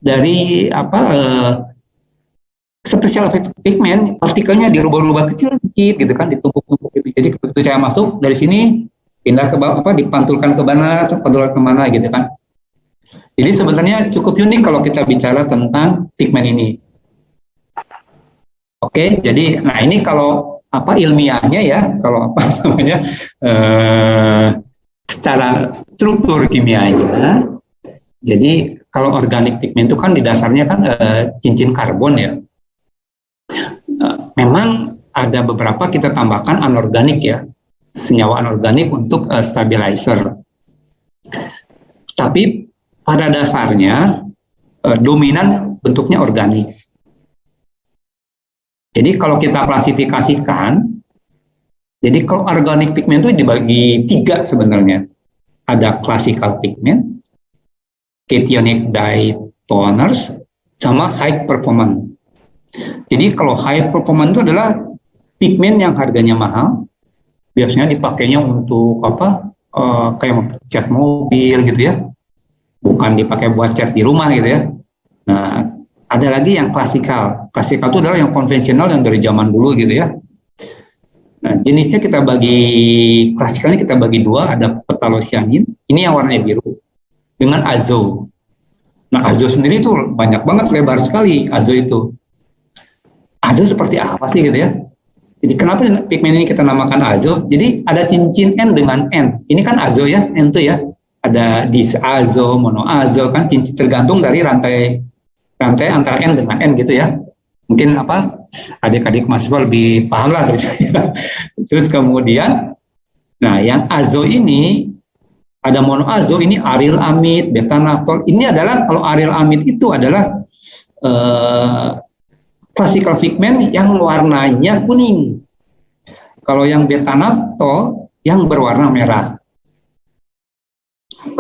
dari apa special effect pigment, partikelnya dirubah-rubah kecil dikit gitu kan, ditumpuk-tumpuk gitu. Jadi begitu saya masuk dari sini pindah ke bawah, apa dipantulkan ke mana, pantulkan ke mana gitu kan. Jadi sebenarnya cukup unik kalau kita bicara tentang pigmen ini. Oke, jadi nah ini kalau apa ilmiahnya ya, kalau apa namanya secara struktur kimianya. Jadi kalau organik pigment itu kan di dasarnya kan cincin karbon ya. Memang ada beberapa kita tambahkan anorganik ya, senyawa anorganik untuk stabilizer. Tapi pada dasarnya dominan bentuknya organik. Jadi kalau kita klasifikasikan, jadi kalau organic pigment itu dibagi 3 sebenarnya. Ada classical pigment, cationic dye toners, sama high performance. Jadi kalau high performance itu adalah pigment yang harganya mahal, biasanya dipakainya untuk apa? Kayak cat mobil gitu ya, bukan dipakai buat cat di rumah gitu ya. Nah, ada lagi yang klasikal. Klasikal itu adalah yang konvensional yang dari zaman dulu gitu ya. Nah, jenisnya kita bagi, klasikalnya kita bagi 2, ada petalosianin, ini yang warnanya biru, dengan azo. Nah, azo sendiri itu banyak banget, lebar sekali azo itu. Azo seperti apa sih gitu ya? Jadi kenapa pigmen ini kita namakan azo? Jadi ada cincin N dengan N. Ini kan azo ya, N itu ya. Ada disazo, monoazo kan, cincin tergantung dari rantai antara N dengan N gitu ya. Mungkin apa adik-adik mahasiswa lebih paham lah dari saya. Terus kemudian, nah yang azo ini ada monoazo, ini aryl amid, beta naftol. Ini adalah kalau aryl amid itu adalah classical pigment yang warnanya kuning. Kalau yang beta naftol yang berwarna merah.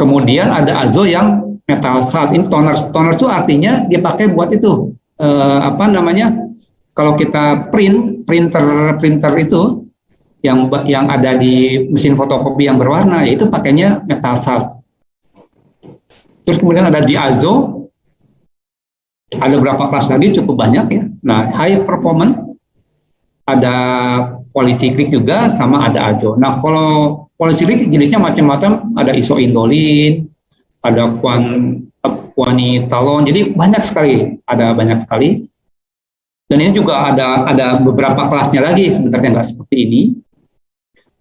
Kemudian ada azo yang metal salt, ini toners itu artinya dipakai buat itu apa namanya, kalau kita printer itu yang ada di mesin fotokopi yang berwarna, yaitu pakainya metal salt. Terus kemudian ada diazo, ada berapa kelas lagi, cukup banyak ya. Nah, high performance ada polycyclic juga, sama ada azo. Nah, kalau polycyclic jenisnya macam-macam, ada isoindolin, ada quanitalon, jadi banyak sekali, Dan ini juga ada beberapa kelasnya lagi, sebenarnya nggak seperti ini.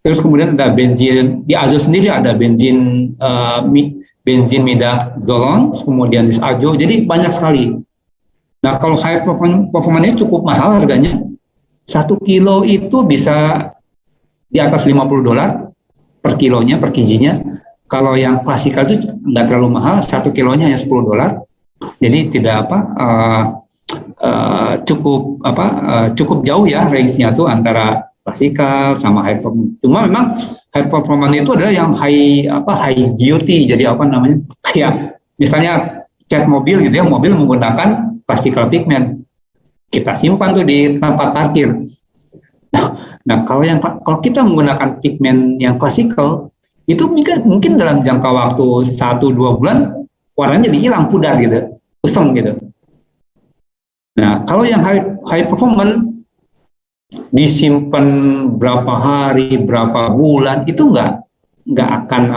Terus kemudian ada benzin, di azo sendiri ada benzin midazolam, kemudian disazo, jadi banyak sekali. Nah, kalau high performance ini cukup mahal harganya. 1 kilo itu bisa di atas $50 per kilonya, per kijinya. Kalau yang klasikal itu nggak terlalu mahal, 1 kilonya hanya $10. Jadi tidak cukup jauh ya range-nya tuh antara klasikal sama high performance. Cuma memang high performance itu adalah yang high duty. Jadi apa namanya? Kayak misalnya cat mobil gitu ya, mobil menggunakan classical pigment. Kita simpan tuh di tempat parkir. Nah, kalau kita menggunakan pigment yang klasikal, itu mungkin dalam jangka waktu 1-2 bulan warnanya jadi hilang, pudar gitu, kusam gitu. Nah, kalau yang high performance disimpan berapa hari, berapa bulan, itu nggak akan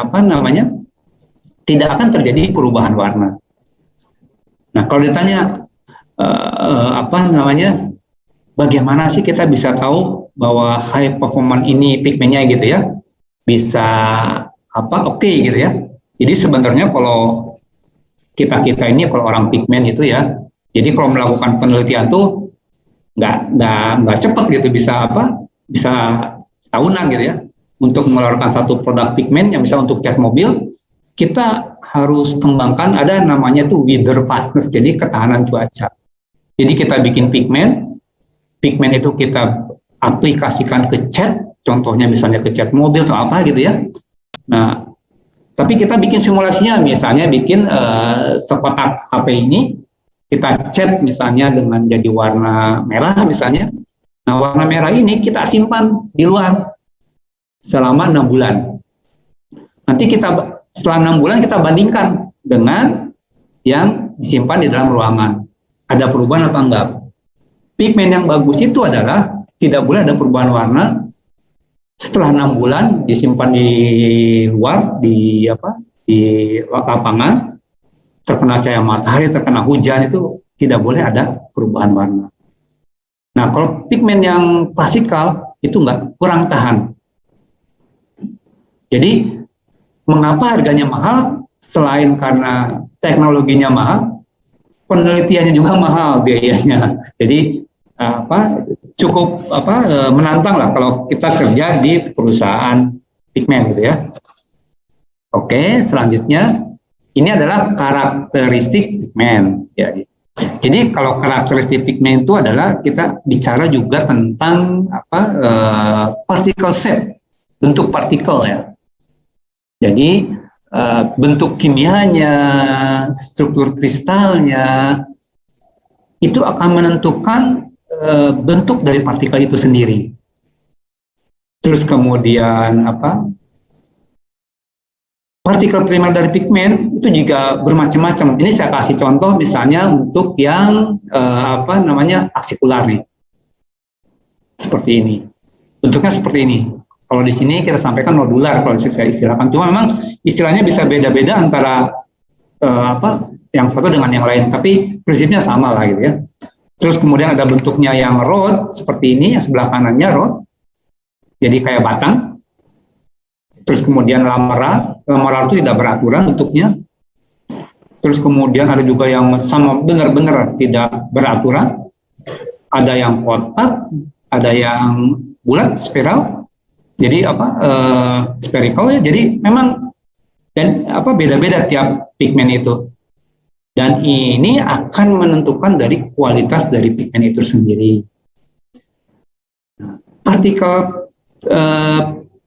tidak akan terjadi perubahan warna. Nah, kalau ditanya bagaimana sih kita bisa tahu bahwa high performance ini pigmennya gitu ya, bisa oke gitu ya. Jadi sebenarnya kalau kita ini kalau orang pigmen itu ya, jadi kalau melakukan penelitian tuh nggak cepat gitu, bisa tahunan gitu ya. Untuk mengeluarkan satu produk pigmen yang bisa untuk cat mobil, kita harus kembangkan ada namanya tuh weather fastness, jadi ketahanan cuaca. Jadi kita bikin pigmen itu kita aplikasikan ke cat, contohnya misalnya ke cat mobil atau apa gitu ya. Nah, tapi kita bikin simulasinya, misalnya bikin sekotak HP ini, kita cat misalnya dengan jadi warna merah misalnya, Nah, warna merah ini kita simpan di luar selama 6 bulan. Nanti setelah 6 bulan kita bandingkan dengan yang disimpan di dalam ruangan. Ada perubahan apa enggak? Pigmen yang bagus itu adalah tidak boleh ada perubahan warna setelah 6 bulan disimpan di luar, di lapangan, terkena cahaya matahari, terkena hujan, itu tidak boleh ada perubahan warna. Nah, kalau pigmen yang klasikal itu kurang tahan. Jadi, mengapa harganya mahal? Selain karena teknologinya mahal, penelitiannya juga mahal biayanya. Jadi, cukup menantang lah kalau kita kerja di perusahaan pigmen gitu ya. Oke, selanjutnya ini adalah karakteristik pigmen. Ya. Jadi kalau karakteristik pigmen itu adalah kita bicara juga tentang particle shape, bentuk partikel ya. Jadi bentuk kimianya, struktur kristalnya itu akan menentukan bentuk dari partikel itu sendiri. Terus kemudian partikel primer dari pigmen itu juga bermacam-macam. Ini saya kasih contoh misalnya untuk yang aksikular nih. Seperti ini. Bentuknya seperti ini. Kalau di sini kita sampaikan nodular kalau saya istilahkan. Cuma memang istilahnya bisa beda-beda antara yang satu dengan yang lain, tapi prinsipnya sama lah gitu ya. Terus kemudian ada bentuknya yang rod seperti ini, yang sebelah kanannya rod. Jadi kayak batang. Terus kemudian lamarar itu tidak beraturan bentuknya. Terus kemudian ada juga yang sama benar-benar tidak beraturan. Ada yang kotak, ada yang bulat, spiral. Jadi spherical ya. Jadi memang beda-beda tiap pigmen itu. Dan ini akan menentukan dari kualitas dari pigmen itu sendiri. Partikel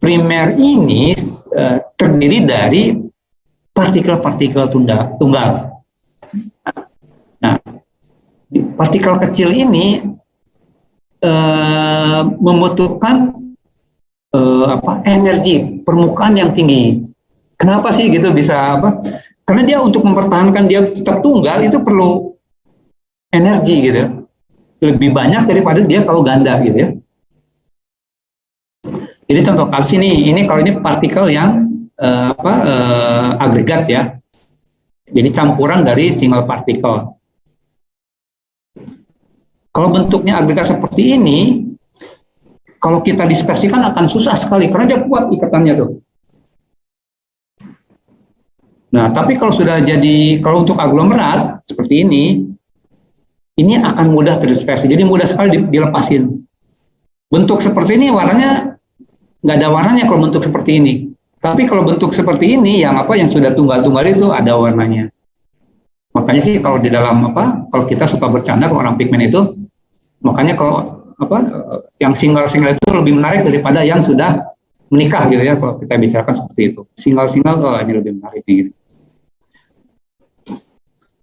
primer ini terdiri dari partikel-partikel tunggal. Nah, partikel kecil ini membutuhkan energi permukaan yang tinggi. Kenapa sih gitu bisa Karena dia untuk mempertahankan dia tetap tunggal itu perlu energi gitu. Lebih banyak daripada dia kalau ganda gitu ya. Jadi contoh kasus ini kalau ini partikel yang agregat ya. Jadi campuran dari single particle. Kalau bentuknya agregat seperti ini, kalau kita dispersikan akan susah sekali karena dia kuat ikatannya tuh. Nah, tapi kalau kalau untuk aglomerat seperti ini akan mudah terdispersi. Jadi mudah sekali dilepasin. Bentuk seperti ini warnanya nggak ada warnanya kalau bentuk seperti ini. Tapi kalau bentuk seperti ini yang sudah tunggal-tunggal itu ada warnanya. Makanya sih kalau di dalam kalau kita suka bercanda kalau orang pigmen itu, makanya kalau yang single-single itu lebih menarik daripada yang sudah menikah gitu ya kalau kita bicarakan seperti itu. Single-single ini lebih menarik gitu.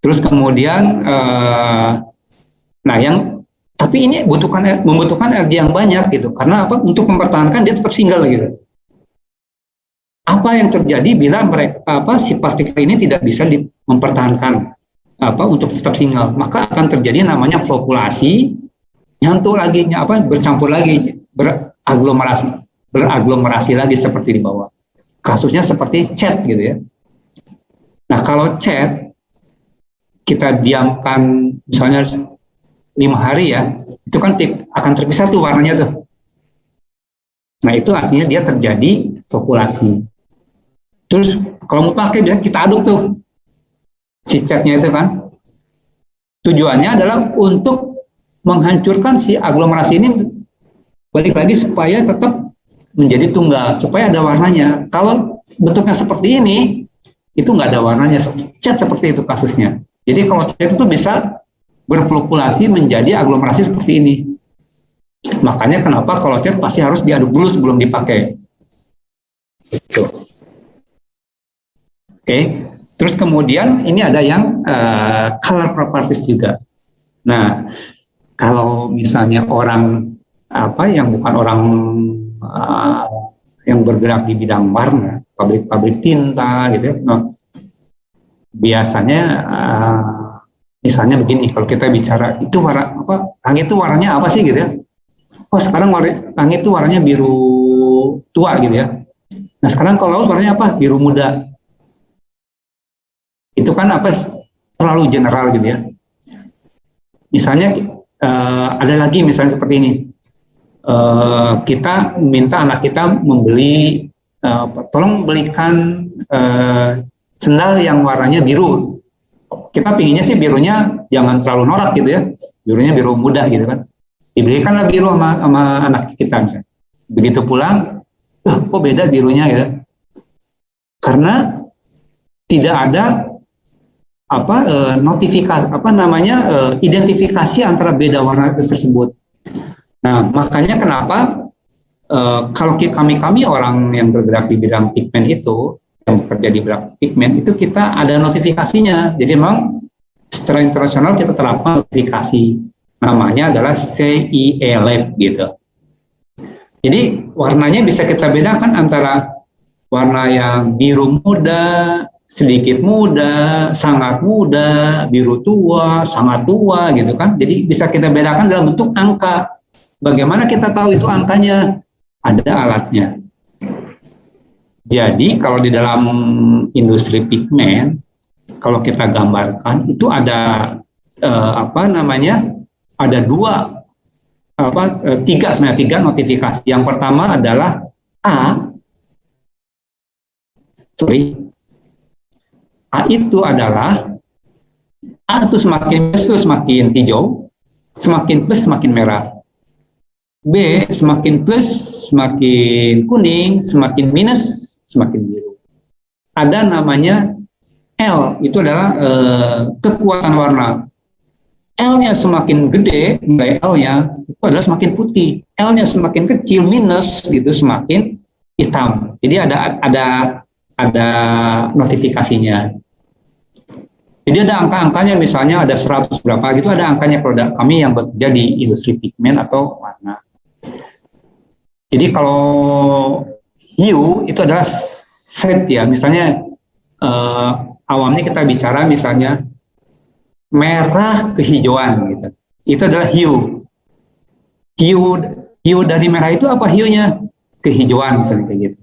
Terus kemudian tapi ini membutuhkan energi yang banyak gitu. Karena untuk mempertahankan dia tetap single gitu. Apa yang terjadi bila si partikel ini tidak bisa mempertahankan untuk tetap single, maka akan terjadi namanya flokkulasi, nyantuk lagi bercampur lagi, beraglomerasi lagi seperti di bawah. Kasusnya seperti cat gitu ya. Nah, kalau cat kita diamkan misalnya 5 hari ya, itu kan akan terpisah tuh warnanya tuh. Nah, itu artinya dia terjadi flokkulasi. Terus kalau mau pakai bisa kita aduk tuh si catnya itu kan. Tujuannya adalah untuk menghancurkan si aglomerasi ini, balik lagi supaya tetap menjadi tunggal, supaya ada warnanya. Kalau bentuknya seperti ini, itu nggak ada warnanya. Cat seperti itu kasusnya. Jadi kalau cat itu bisa berflokkulasi menjadi aglomerasi seperti ini. Makanya kenapa kalau cat pasti harus diaduk dulu sebelum dipakai. Oke. Terus kemudian ini ada yang color properties juga. Nah, kalau misalnya orang yang bukan orang yang bergerak di bidang warna, pabrik-pabrik tinta gitu ya. Nah, biasanya misalnya begini, kalau kita bicara itu warna apa, langit itu warnanya apa sih gitu ya. Oh sekarang langit itu warnanya biru tua gitu ya. Nah sekarang kalau laut warnanya apa? Biru muda. Itu kan apa, terlalu general gitu ya. Misalnya ada lagi misalnya seperti ini. Kita minta anak kita membeli, tolong belikan sendal yang warnanya biru. Kita pinginnya sih birunya jangan terlalu norak gitu ya, birunya biru muda gitu kan. Dibelikanlah biru sama anak kita misalnya. Begitu pulang, kok beda birunya gitu. Karena tidak ada notifikasi identifikasi antara beda warna tersebut. Nah, makanya kenapa kalau kami orang yang bergerak di bidang pigmen itu, yang bekerja di bidang pigmen itu kita ada notifikasinya. Jadi memang secara internasional kita terapkan notifikasi. Namanya adalah CIE Lab gitu. Jadi warnanya bisa kita bedakan antara warna yang biru muda, sedikit muda, sangat muda, biru tua, sangat tua gitu kan. Jadi bisa kita bedakan dalam bentuk angka. Bagaimana kita tahu itu angkanya? Ada alatnya. Jadi kalau di dalam industri pigmen, kalau kita gambarkan itu ada ada tiga notifikasi. Yang pertama adalah A itu adalah itu semakin plus itu semakin hijau, semakin plus semakin merah. B semakin plus semakin kuning, semakin minus semakin biru. Ada namanya L, itu adalah kekuatan warna. L-nya semakin gede, nilai L-nya itu adalah semakin putih. L-nya semakin kecil, minus gitu, semakin hitam. Jadi ada notifikasinya. Jadi ada angka-angkanya, misalnya ada 100 berapa gitu, ada angkanya kalau kami yang bekerja di industri pigmen atau warna. Jadi kalau hue itu adalah shade ya, misalnya awalnya kita bicara misalnya merah kehijauan gitu, itu adalah hue. Hue dari merah itu apa hue-nya? Kehijauan misalnya kayak gitu.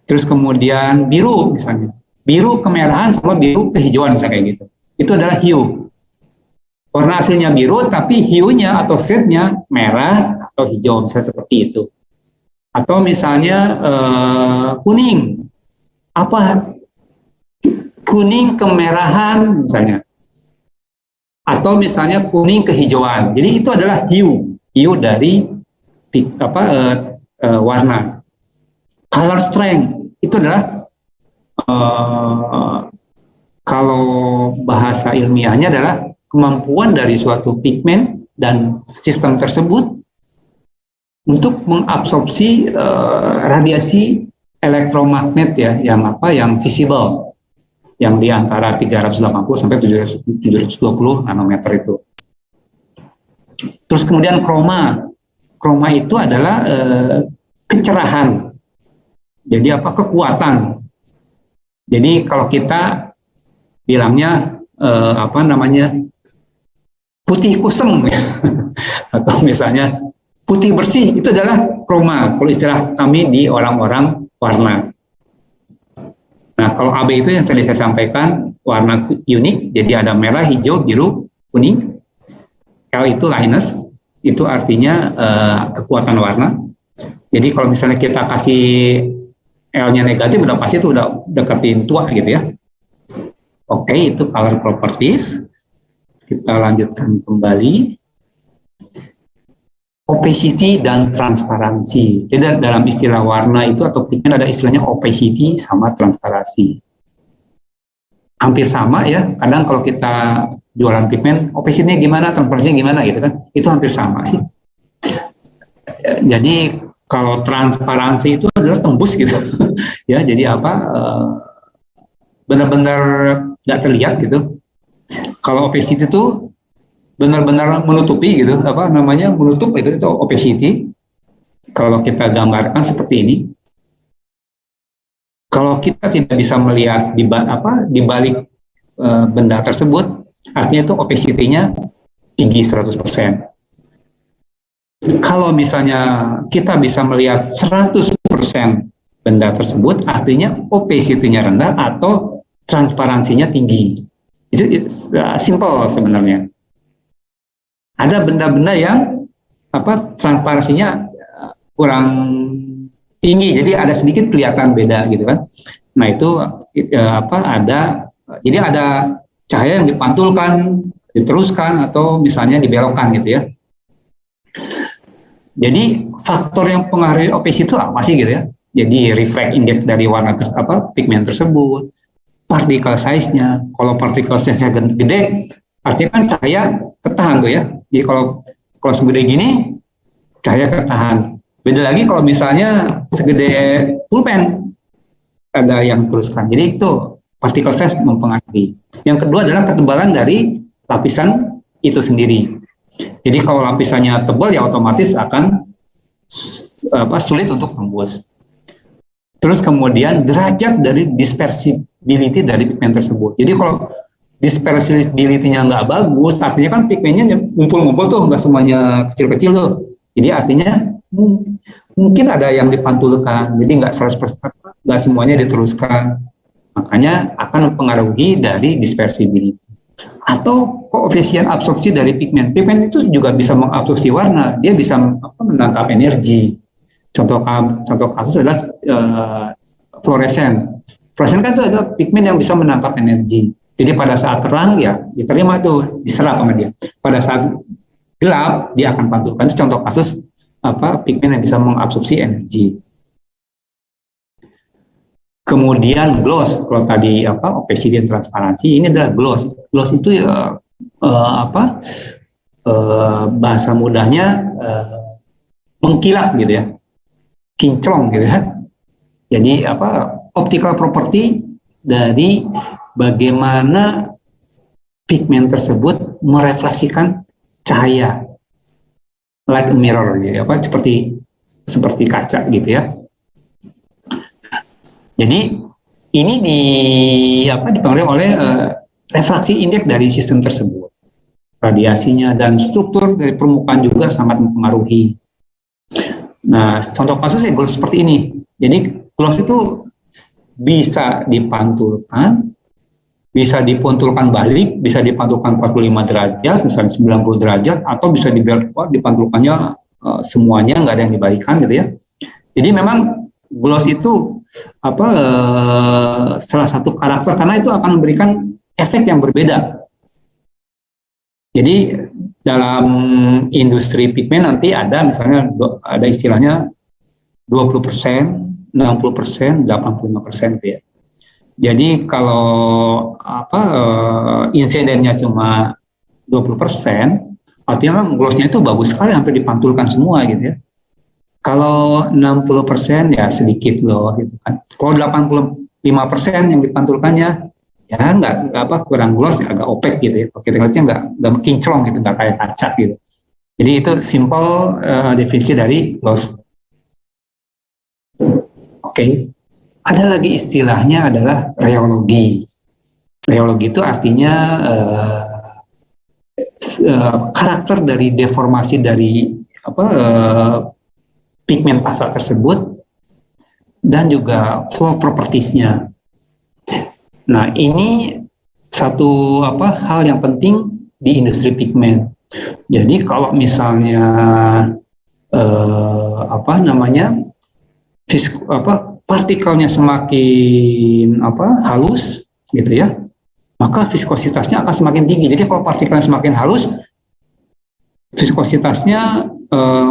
Terus kemudian biru misalnya, biru kemerahan sama biru kehijauan misalnya kayak gitu. Itu adalah hue. Warna aslinya biru tapi hue-nya atau shade-nya merah atau hijau misalnya seperti itu. Atau misalnya kuning, apa kuning kemerahan misalnya, atau misalnya kuning kehijauan. Jadi itu adalah hue dari warna. Color strength itu adalah kalau bahasa ilmiahnya adalah kemampuan dari suatu pigmen dan sistem tersebut untuk mengabsorpsi radiasi elektromagnet ya, yang visible, yang di antara 380 sampai 720 nanometer itu. Terus kemudian kroma itu adalah kecerahan. Jadi kekuatan. Jadi kalau kita bilangnya putih kusem atau misalnya putih bersih, itu adalah kroma kalau istilah kami di orang-orang warna. Nah kalau AB itu yang tadi saya sampaikan, warna unik, jadi ada merah, hijau, biru, kuning. L itu lightness, itu artinya kekuatan warna. Jadi kalau misalnya kita kasih L-nya negatif, udah pasti itu udah deketin tua gitu ya. Oke, itu color properties. Kita lanjutkan kembali. Opacity dan transparansi. Jadi dalam istilah warna itu atau pigmen ada istilahnya opacity sama transparansi. Hampir sama ya. Kadang kalau kita jualan pigmen, opacity-nya gimana, transparansinya gimana gitu kan. Itu hampir sama sih. Jadi kalau transparansi itu adalah tembus gitu. Ya, jadi benar-benar nggak terlihat gitu. Kalau opacity itu benar-benar menutupi gitu, apa namanya, menutup itu opacity. Kalau kita gambarkan seperti ini, kalau kita tidak bisa melihat di balik benda tersebut, artinya itu opacity-nya tinggi 100%. Kalau misalnya kita bisa melihat 100% benda tersebut, artinya opacity-nya rendah atau transparansinya tinggi. Itu simple sebenarnya. Ada benda-benda yang transparansinya kurang tinggi, jadi ada sedikit kelihatan beda gitu kan. Nah itu jadi ada cahaya yang dipantulkan, diteruskan, atau misalnya dibelokkan gitu ya. Jadi faktor yang pengaruhi opacity itu apa sih gitu ya? Jadi refract index dari warna pigmen tersebut, particle size-nya. Kalau particle size-nya gede, artinya kan cahaya ketahan tuh ya. Jadi kalau segede gini, cahaya ketahan. Beda lagi kalau misalnya segede pulpen, ada yang teruskan. Jadi itu particle size mempengaruhi. Yang kedua adalah ketebalan dari lapisan itu sendiri. Jadi kalau lapisannya tebal ya otomatis akan sulit untuk tembus. Terus kemudian derajat dari dispersibility dari pigmen tersebut. Jadi kalau dispersibility-nya nggak bagus, artinya kan pigmennya ngumpul-ngumpul tuh, nggak semuanya kecil-kecil tuh. Jadi artinya mungkin ada yang dipantulkan, jadi nggak 100%, nggak semuanya diteruskan. Makanya akan mempengaruhi dari dispersibility. Atau koefisien absorpsi dari pigmen. Pigmen itu juga bisa mengabsorpsi warna, dia bisa menangkap energi. Contoh kasus adalah fluoresen. Fluoresen kan itu adalah pigmen yang bisa menangkap energi. Jadi pada saat terang ya diterima itu, diserap sama dia. Pada saat gelap dia akan pantulkan. Itu contoh kasus pigmen yang bisa mengabsorpsi energi. Kemudian gloss, kalau tadi opacity dan transparansi, ini adalah gloss. Gloss itu bahasa mudahnya mengkilat gitu ya, kinclong gitu ya. Jadi optical property dari bagaimana pigmen tersebut merefleksikan cahaya, like a mirror gitu, seperti kaca gitu ya. Jadi ini dipengaruhi oleh refraksi indeks dari sistem tersebut. Radiasinya dan struktur dari permukaan juga sangat mempengaruhi. Nah, contoh kasusnya gloss seperti ini. Jadi gloss itu bisa dipantulkan, bisa dipantulkan balik, bisa dipantulkan 45 derajat, misalnya 90 derajat, atau bisa dipantulkannya semuanya, nggak ada yang dibalikan gitu ya. Jadi memang gloss itu salah satu karakter, karena itu akan memberikan efek yang berbeda. Jadi dalam industri pigmen nanti ada misalnya ada istilahnya 20%, 60%, 85% gitu ya. Jadi kalau insidennya cuma 20%, artinya memang glossnya itu bagus sekali, hampir dipantulkan semua gitu ya. Kalau 60% ya sedikit gloss gitu kan. Kalau 85% yang dipantulkannya ya nggak kurang gloss, ya agak opaque gitu ya. Kalau kita lihatnya nggak kinclong gitu, nggak kayak kaca gitu. Jadi itu simple definisi dari gloss. Oke. Ada lagi istilahnya adalah rheology. Rheology itu artinya karakter dari deformasi dari pigmentasa tersebut dan juga flow properties-nya. Nah, ini satu hal yang penting di industri pigmen. Jadi kalau misalnya partikelnya semakin halus gitu ya, maka viskositasnya akan semakin tinggi. Jadi kalau partikelnya semakin halus, viskositasnya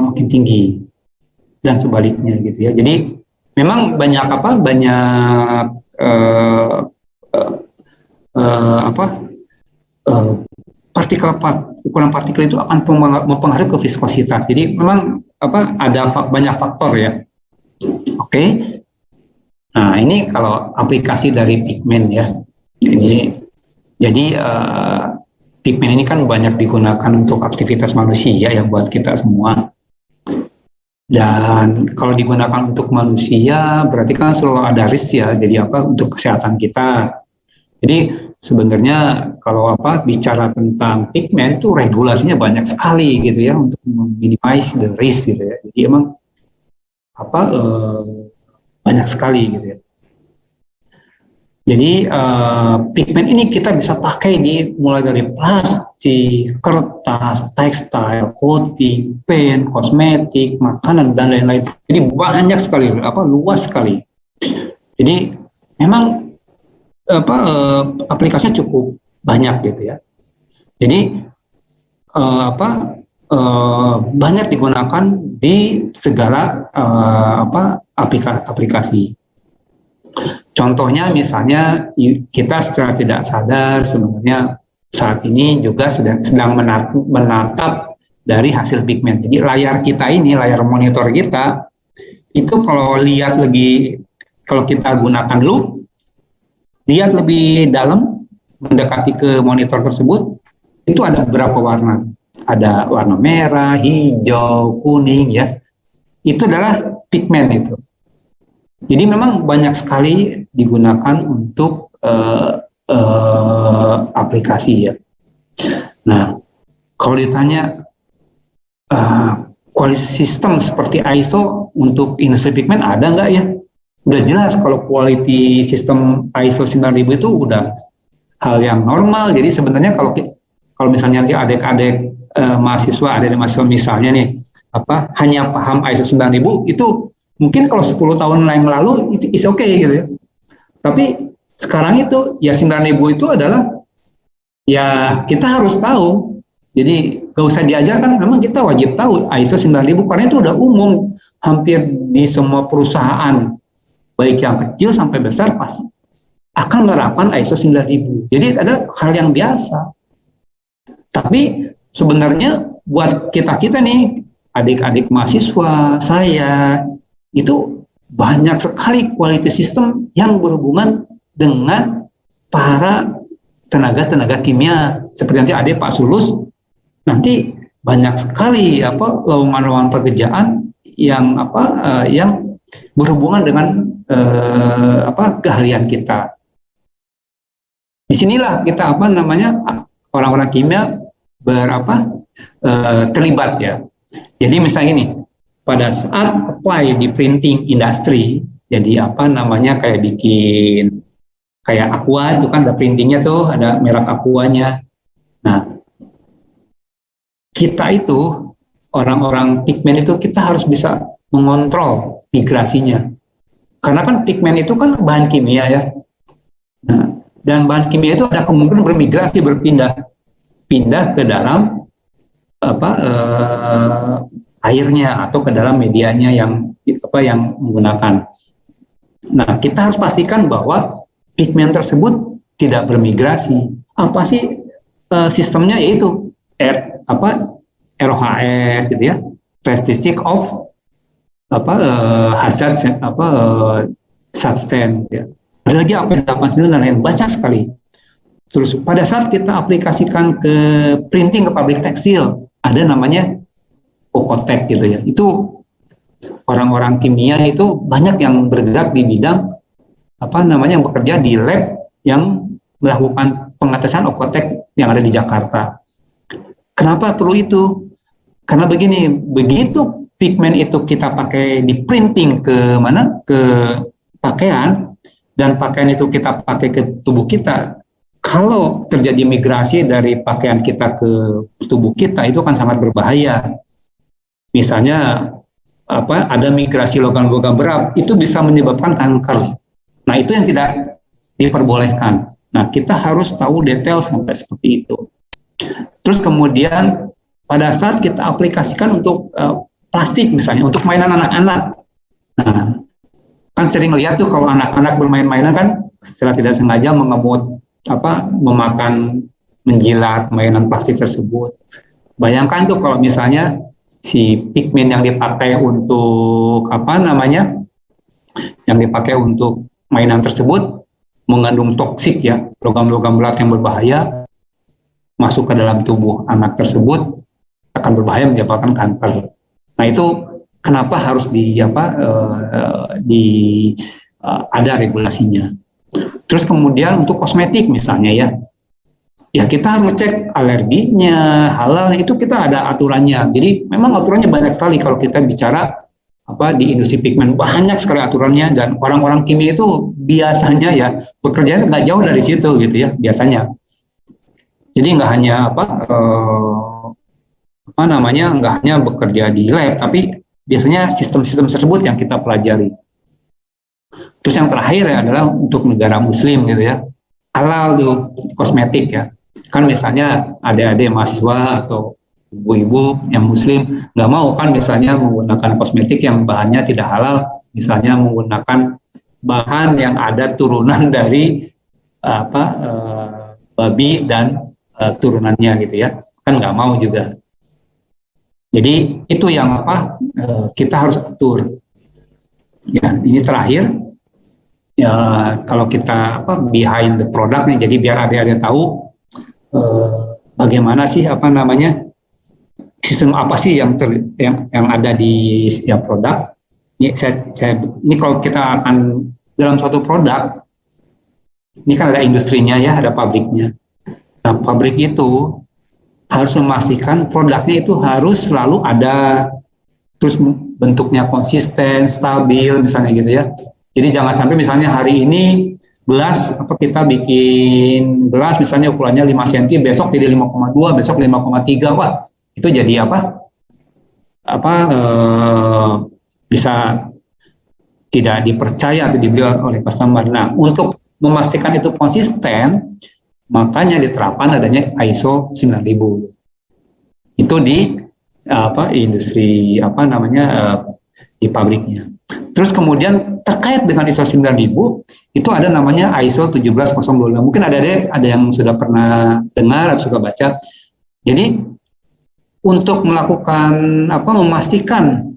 makin tinggi dan sebaliknya gitu ya. Jadi memang banyak ukuran partikel itu akan mempengaruhi ke viskositas. Jadi memang ada banyak faktor ya. Oke. Nah, ini kalau aplikasi dari pigmen ya. Ini jadi pigmen ini kan banyak digunakan untuk aktivitas manusia ya buat kita semua. Dan kalau digunakan untuk manusia berarti kan selalu ada risk ya. Jadi apa untuk kesehatan kita. Jadi sebenarnya kalau apa bicara tentang pigmen itu regulasinya banyak sekali gitu ya untuk minimize the risk gitu ya. Jadi emang apa banyak sekali gitu ya. Jadi pigmen ini kita bisa pakai di mulai dari plastik, kertas, tekstil, coating, paint, kosmetik, makanan dan lain-lain. Jadi banyak sekali, luas sekali. Jadi memang aplikasinya cukup banyak gitu ya. Jadi banyak digunakan di segala aplikasi. Contohnya misalnya kita secara tidak sadar sebenarnya saat ini juga sedang menatap dari hasil pigmen. Jadi layar kita ini, layar monitor kita itu kalau kita gunakan loop, lihat lebih dalam mendekati ke monitor tersebut, itu ada beberapa warna. Ada warna merah, hijau, kuning ya. Itu adalah pigmen itu. Jadi memang banyak sekali digunakan untuk aplikasi ya. Nah, kalau ditanya quality system seperti ISO untuk industri pigmen ada nggak ya? Udah jelas kalau quality system ISO 9000 itu udah hal yang normal. Jadi sebenarnya kalau misalnya nanti adik-adik mahasiswa misalnya nih hanya paham ISO 9000 itu mungkin kalau 10 tahun yang lalu itu is okay gitu ya. Tapi sekarang itu ya 9000 itu adalah ya kita harus tahu. Jadi gak usah diajarkan, memang kita wajib tahu ISO 9000 karena itu udah umum hampir di semua perusahaan baik yang kecil sampai besar pasti akan menerapkan ISO 9000. Jadi ada hal yang biasa. Tapi sebenarnya buat kita nih adik-adik mahasiswa, saya itu banyak sekali quality system yang berhubungan dengan para tenaga kimia. Seperti nanti adik Pak Sulus, nanti banyak sekali lowongan-lowongan pekerjaan yang yang berhubungan dengan keahlian kita. Disinilah kita orang-orang kimia terlibat ya. Jadi misalnya ini pada saat apply di printing industry, jadi kayak bikin kayak aqua itu kan ada printingnya tuh, ada merek aquanya. Nah, kita itu orang-orang pigmen itu kita harus bisa mengontrol migrasinya. Karena kan pigmen itu kan bahan kimia ya. Nah, dan bahan kimia itu ada kemungkinan bermigrasi, pindah ke dalam airnya atau ke dalam medianya yang menggunakan. Nah, kita harus pastikan bahwa pigmen tersebut tidak bermigrasi. Apa sih sistemnya? Yaitu ROHS gitu ya, Restricted of hazard substance ya. Ada lagi AP89 dan lain, banyak sekali. Terus pada saat kita aplikasikan ke printing ke pabrik tekstil, ada namanya Okotek gitu ya. Itu orang-orang kimia itu banyak yang bergerak di bidang yang bekerja di lab yang melakukan pengetesan Okotek yang ada di Jakarta. Kenapa perlu itu? Karena begini, begitu pigmen itu kita pakai di printing ke pakaian, dan pakaian itu kita pakai ke tubuh kita, kalau terjadi migrasi dari pakaian kita ke tubuh kita itu kan sangat berbahaya. Misalnya ada migrasi logam-logam berat, itu bisa menyebabkan kanker. Nah, itu yang tidak diperbolehkan. Nah, kita harus tahu detail sampai seperti itu. Terus kemudian pada saat kita aplikasikan untuk plastik misalnya, untuk mainan anak-anak. Nah, kan sering lihat tuh kalau anak-anak bermain-mainan kan secara tidak sengaja memakan, menjilat mainan plastik tersebut. Bayangkan tuh kalau misalnya si pigmen yang dipakai untuk yang dipakai untuk mainan tersebut mengandung toksik ya, logam-logam berat yang berbahaya, masuk ke dalam tubuh anak tersebut akan berbahaya menyebabkan kanker. Nah itu kenapa harus ada regulasinya. Terus kemudian untuk kosmetik misalnya ya kita harus ngecek alerginya, halal itu kita ada aturannya. Jadi memang aturannya banyak sekali kalau kita bicara di industri pigmen, banyak sekali aturannya, dan orang-orang kimia itu biasanya ya bekerjanya nggak jauh dari situ gitu ya biasanya. Jadi nggak hanya nggak hanya bekerja di lab, tapi biasanya sistem-sistem tersebut yang kita pelajari. Terus yang terakhir ya adalah untuk negara muslim gitu ya, halal tuh kosmetik ya. Kan misalnya adik-adik mahasiswa atau ibu-ibu yang muslim nggak mau kan misalnya menggunakan kosmetik yang bahannya tidak halal, misalnya menggunakan bahan yang ada turunan dari babi dan turunannya gitu ya, kan nggak mau juga. Jadi itu yang kita harus atur. Ya ini terakhir ya, kalau kita behind the product nih, jadi biar adik-adik tahu bagaimana sih sistem apa sih yang ada di setiap produk. Ini kalau kita akan dalam suatu produk, ini kan ada industrinya ya, ada pabriknya. Nah, pabrik itu harus memastikan produknya itu harus selalu ada, terus bentuknya konsisten, stabil, misalnya gitu ya. Jadi jangan sampai misalnya hari ini gelas kita bikin gelas misalnya ukurannya 5 cm, besok jadi 5,2, besok 5,3, wah itu jadi bisa tidak dipercaya atau dibeli oleh customer. Nah, untuk memastikan itu konsisten, makanya diterapkan adanya ISO 9000. Itu di industri di pabriknya. Terus kemudian terkait dengan ISO 9000 itu ada namanya ISO 17025. Mungkin ada yang sudah pernah dengar atau suka baca. Jadi untuk melakukan memastikan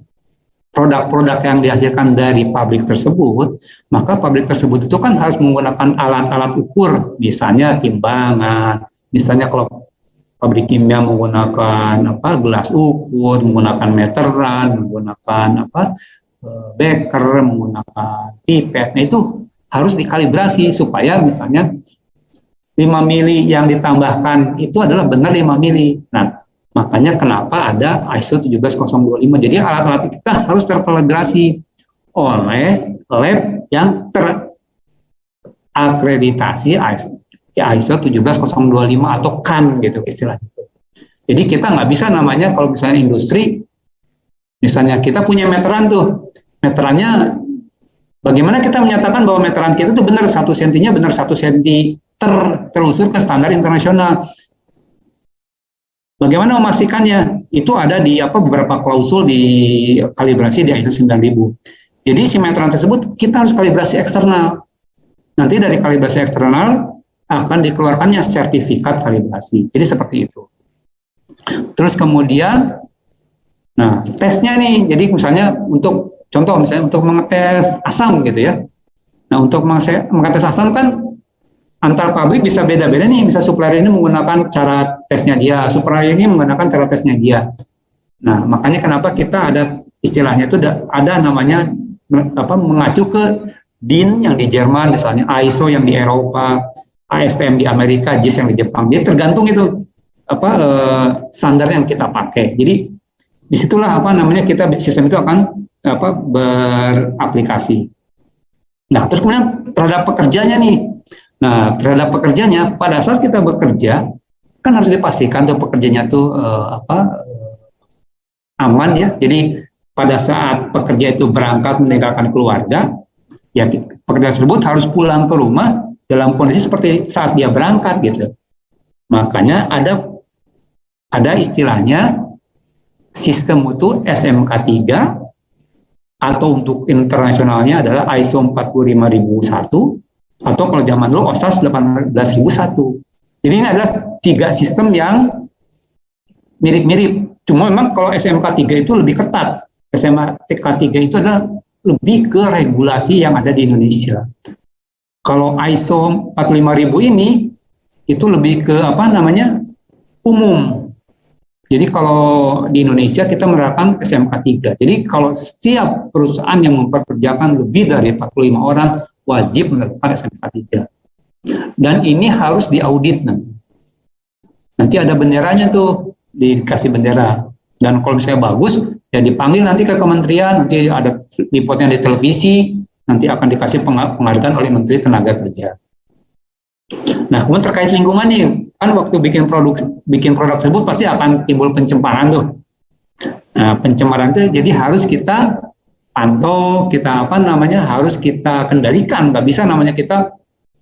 produk-produk yang dihasilkan dari pabrik tersebut, maka pabrik tersebut itu kan harus menggunakan alat-alat ukur, misalnya timbangan, misalnya kalau pabrik kimia menggunakan gelas ukur, menggunakan meteran, menggunakan beker, menggunakan pipet. Nah itu harus dikalibrasi supaya misalnya 5 mili yang ditambahkan itu adalah benar 5 mili. Nah, makanya kenapa ada ISO 17025. Jadi alat-alat kita harus terkalibrasi oleh lab yang terakreditasi ISO 17025 atau CAN gitu istilahnya. Jadi kita nggak bisa namanya kalau misalnya industri, misalnya kita punya meteran tuh, meterannya bagaimana kita menyatakan bahwa meteran kita itu benar 1 sentinya benar 1 senti telusur ke standar internasional. Bagaimana memastikannya? Itu ada di beberapa klausul di kalibrasi di ISO 9000. Jadi si meteran tersebut kita harus kalibrasi eksternal. Nanti dari kalibrasi eksternal akan dikeluarkannya sertifikat kalibrasi. Jadi seperti itu. Terus kemudian, nah tesnya nih. Jadi misalnya untuk contoh misalnya untuk mengetes asam gitu ya. Nah untuk mengetes asam kan antar pabrik bisa beda-beda nih, bisa supplier ini menggunakan cara tesnya dia, supplier ini menggunakan cara tesnya dia. Nah, makanya kenapa kita ada istilahnya itu ada namanya mengacu ke DIN yang di Jerman misalnya, ISO yang di Eropa, ASTM di Amerika, JIS yang di Jepang. Jadi tergantung itu standar yang kita pakai. Jadi disitulah kita sistem itu akan beraplikasi. Nah, terus kemudian terhadap pekerjanya nih. Nah, terhadap pekerjanya, pada saat kita bekerja, kan harus dipastikan tuh pekerjanya tuh aman ya. Jadi pada saat pekerja itu berangkat meninggalkan keluarga, ya pekerja tersebut harus pulang ke rumah dalam kondisi seperti saat dia berangkat gitu. Makanya ada istilahnya sistem itu SMK 3 atau untuk internasionalnya adalah ISO 45001. Atau kalau zaman dulu OSAS 18001. Jadi ini adalah 3 sistem yang mirip-mirip. Cuma memang kalau SMK 3 itu lebih ketat. SMK 3 itu adalah lebih ke regulasi yang ada di Indonesia. Kalau ISO 45000 ini itu lebih ke umum. Jadi kalau di Indonesia kita menerapkan SMK 3. Jadi kalau setiap perusahaan yang mempekerjakan lebih dari 45 orang wajib menerapkan SMK 3. Dan ini harus diaudit nanti. Nanti ada benderanya tuh, dikasih bendera. Dan kalau misalnya bagus, ya dipanggil nanti ke kementerian, nanti ada liputnya di televisi, nanti akan dikasih penghargaan oleh Menteri Tenaga Kerja. Nah, kemudian terkait lingkungan nih, kan waktu bikin produk tersebut pasti akan timbul pencemaran tuh. Nah, pencemaran itu jadi harus kita pantau, kita harus kita kendalikan. Nggak bisa namanya kita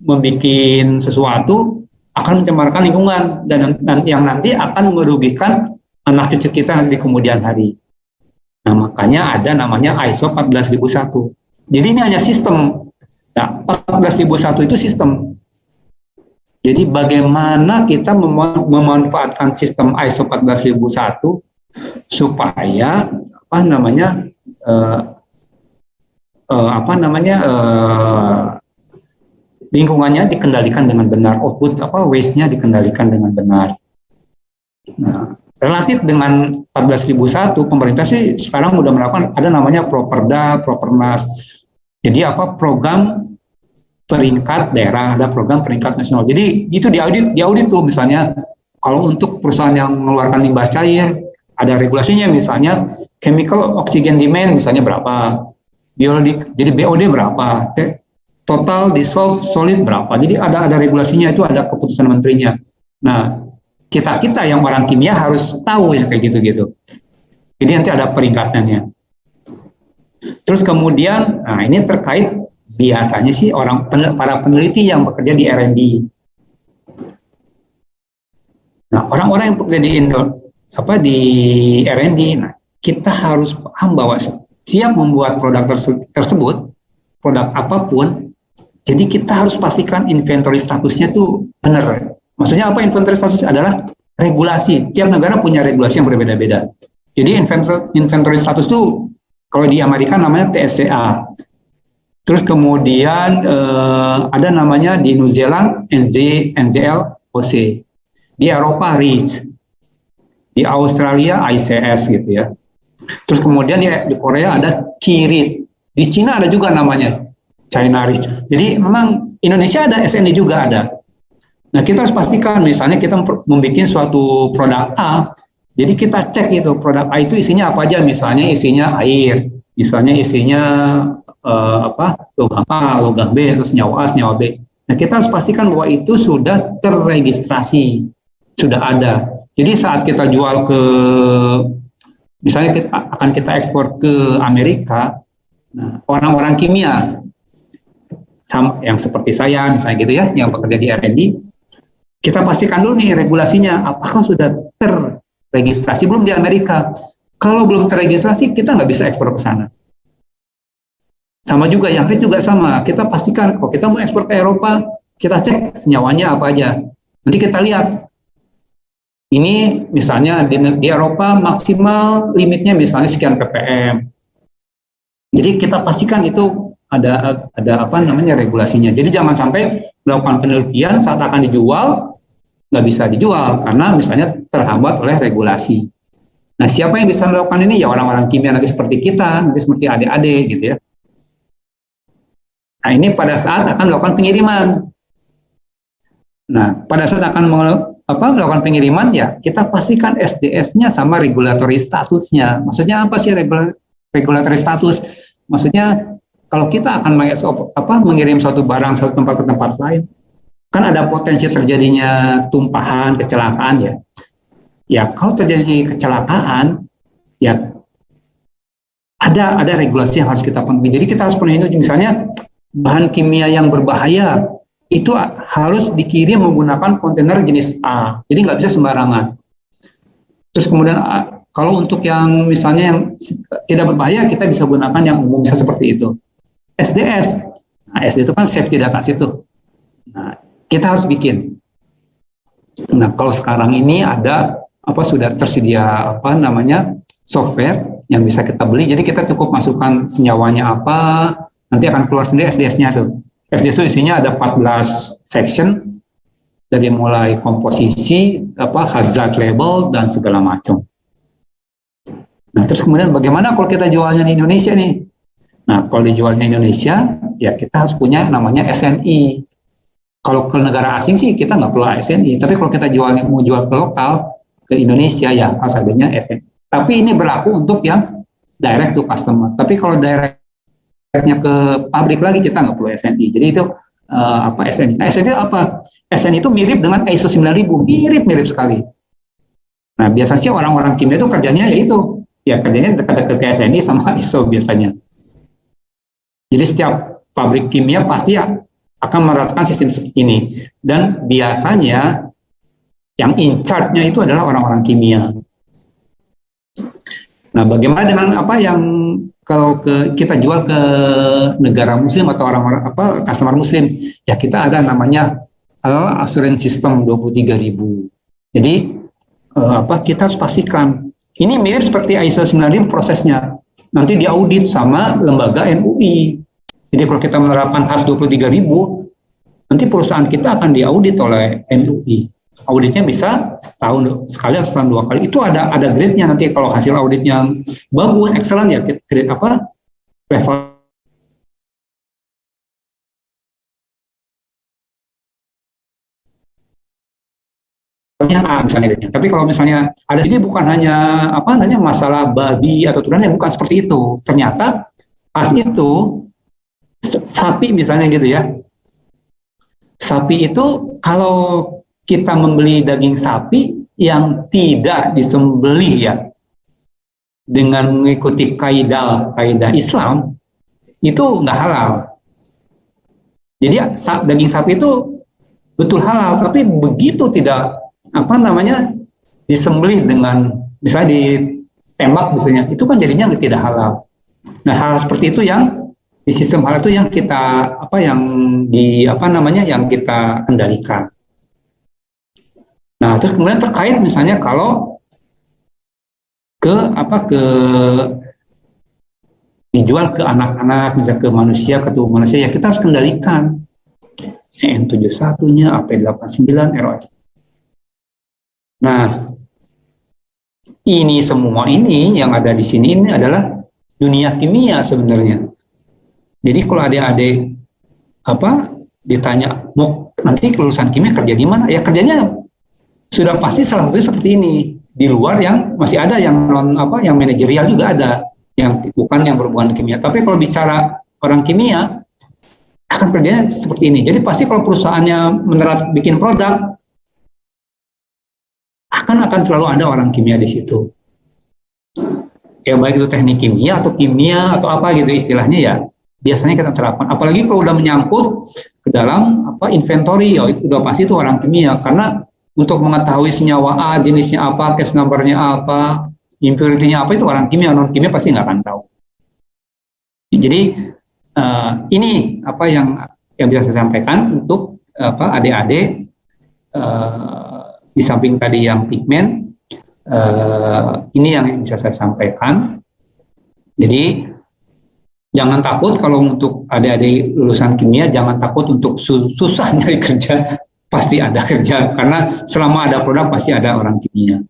membuat sesuatu akan mencemarkan lingkungan dan yang nanti akan merugikan anak cucu kita di kemudian hari. Nah, makanya ada namanya ISO 14001. Jadi ini hanya sistem. Nah, 14001 itu sistem. Jadi bagaimana kita memanfaatkan sistem ISO 14001 supaya lingkungannya dikendalikan dengan benar, output waste-nya dikendalikan dengan benar. Nah, relatif dengan 14001 pemerintah sih sekarang udah melakukan ada namanya Properda, Propernas. Jadi program peringkat daerah, ada program peringkat nasional. Jadi itu diaudit tuh, misalnya kalau untuk perusahaan yang mengeluarkan limbah cair, ada regulasinya, misalnya chemical oxygen demand misalnya berapa, jadi BOD berapa, total dissolved solid berapa. Jadi ada regulasinya, itu ada keputusan menterinya. Nah, kita yang orang kimia harus tahu ya kayak gitu-gitu. Jadi nanti ada peringkatannya. Terus kemudian, nah ini terkait biasanya sih para peneliti yang bekerja di R&D. Nah, orang-orang yang bekerja di R&D, nah, kita harus paham bahwa setiap membuat produk tersebut, produk apapun, jadi kita harus pastikan inventory statusnya tuh benar. Maksudnya apa inventory status? Adalah regulasi. Tiap negara punya regulasi yang berbeda-beda. Jadi inventory status tuh kalau di Amerika namanya TSCA. Terus kemudian ada namanya di New Zealand NZLOC, di Eropa REACH, di Australia ICS gitu ya. Terus kemudian di Korea ada KIRIT, di Cina ada juga namanya China REACH. Jadi memang Indonesia ada, SNI juga ada. Nah, kita harus pastikan misalnya kita membuat suatu produk A, jadi kita cek itu produk A itu isinya apa aja, misalnya isinya air, misalnya isinya logam A, logam B, terus nyawa A, nyawa B. Nah, kita harus pastikan bahwa itu sudah terregistrasi, sudah ada. Jadi saat kita jual ke, misalnya akan kita ekspor ke Amerika, nah, orang-orang kimia, yang seperti saya misalnya gitu ya, yang bekerja di R&D, kita pastikan dulu nih regulasinya, apakah sudah terregistrasi belum di Amerika. Kalau belum terregistrasi, kita nggak bisa ekspor ke sana. Sama juga, yang lain juga sama. Kita pastikan, kalau kita mau ekspor ke Eropa, kita cek senyawanya apa aja. Nanti kita lihat, ini misalnya di Eropa maksimal limitnya misalnya sekian ppm. Jadi kita pastikan itu ada regulasinya. Jadi jangan sampai melakukan penelitian saat akan dijual, nggak bisa dijual karena misalnya terhambat oleh regulasi. Nah, siapa yang bisa melakukan ini? Ya orang-orang kimia nanti seperti kita, nanti seperti adik-adik gitu ya. Nah, ini pada saat akan melakukan pengiriman. Nah, pada saat akan melakukan pengiriman, ya kita pastikan SDS-nya sama regulatory statusnya. Maksudnya apa sih regulatory status? Maksudnya kalau kita akan mengirim suatu barang satu tempat ke tempat lain, kan ada potensi terjadinya tumpahan, kecelakaan ya. Ya kalau terjadi kecelakaan, ya ada regulasi yang harus kita penuhi. Jadi kita harus penuhi itu, misalnya bahan kimia yang berbahaya itu harus dikirim menggunakan kontainer jenis A, jadi nggak bisa sembarangan. Terus kemudian kalau untuk yang misalnya yang tidak berbahaya, kita bisa gunakan yang umum, bisa seperti itu. SDS, nah SD itu kan safety data situ. Nah, kita harus bikin. Nah, kalau sekarang ini ada sudah tersedia software yang bisa kita beli. Jadi kita cukup masukkan senyawanya apa, nanti akan keluar sendiri SDS-nya tuh. SDS itu isinya ada 14 section dari mulai komposisi, hazard label dan segala macam. Nah, terus kemudian bagaimana kalau kita jualnya di Indonesia nih? Nah, kalau dijualnya Indonesia, ya kita harus punya namanya SNI. Kalau ke negara asing sih kita nggak perlu SNI, tapi kalau kita mau jual ke lokal, ke Indonesia ya harus adanya SNI. Tapi ini berlaku untuk yang direct to customer. Tapi kalau directnya ke pabrik lagi kita nggak perlu SNI. Jadi itu SNI. Nah, SNI itu apa? SNI itu mirip dengan ISO 9000, mirip sekali. Nah, biasanya sih orang-orang kimia itu kerjanya kerjanya dekat-dekat ke SNI sama ISO biasanya. Jadi setiap pabrik kimia pasti akan menerapkan sistem ini, dan biasanya yang in charge-nya itu adalah orang-orang kimia. Nah, bagaimana dengan yang kalau kita jual ke negara muslim atau orang-orang customer muslim, ya kita ada namanya assurance system 23.000. Jadi kita harus pastikan ini mirip seperti ISO 9000 prosesnya. Nanti diaudit sama lembaga MUI. Jadi kalau kita menerapkan HAS 23.000, nanti perusahaan kita akan diaudit oleh MUI. Auditnya bisa setahun sekali atau setahun 2 kali. Itu ada grade-nya nanti. Kalau hasil auditnya bagus, excellent, ya grade level. Misalnya. Tapi kalau misalnya ada ini bukan hanya masalah babi atau turunannya, bukan seperti itu. Ternyata pas itu sapi misalnya gitu ya. Sapi itu kalau kita membeli daging sapi yang tidak disembelih ya dengan mengikuti kaidah Islam, itu nggak halal. Jadi daging sapi itu betul halal, tapi begitu tidak disembelih dengan misalnya ditembak misalnya, itu kan jadinya tidak halal. Nah, hal seperti itu yang di sistem halal itu yang kita yang kita kendalikan. Nah, terus kemudian terkait misalnya kalau dijual ke anak-anak, misalnya ke manusia, ke tubuh manusia, ya kita harus kendalikan EN71-nya, AP89, ROS. Nah, ini semua yang ada di sini ini adalah dunia kimia sebenarnya. Jadi kalau adik-adik ditanya mau nanti kelulusan kimia kerja di mana? Ya kerjanya sudah pasti salah satunya seperti ini. Di luar yang masih ada yang yang manajerial juga ada, yang bukan yang berhubungan kimia. Tapi kalau bicara orang kimia akan kerjanya seperti ini. Jadi pasti kalau perusahaannya bikin produk akan selalu ada orang kimia di situ. Ya baik itu teknik kimia atau apa gitu istilahnya ya. Biasanya kita terapkan. Apalagi kalau udah menyangkut ke dalam inventory, ya itu udah pasti itu orang kimia, karena untuk mengetahui senyawa A, jenisnya apa, case number-nya apa, impurity-nya apa, itu orang kimia. Non kimia pasti nggak akan tahu. Jadi ini yang bisa saya sampaikan untuk adik-adik, di samping tadi yang pigmen, ini yang bisa saya sampaikan. Jadi jangan takut kalau untuk adik-adik lulusan kimia, jangan takut untuk susah nyari kerja. Pasti ada kerja, karena selama ada produk pasti ada orang kimia.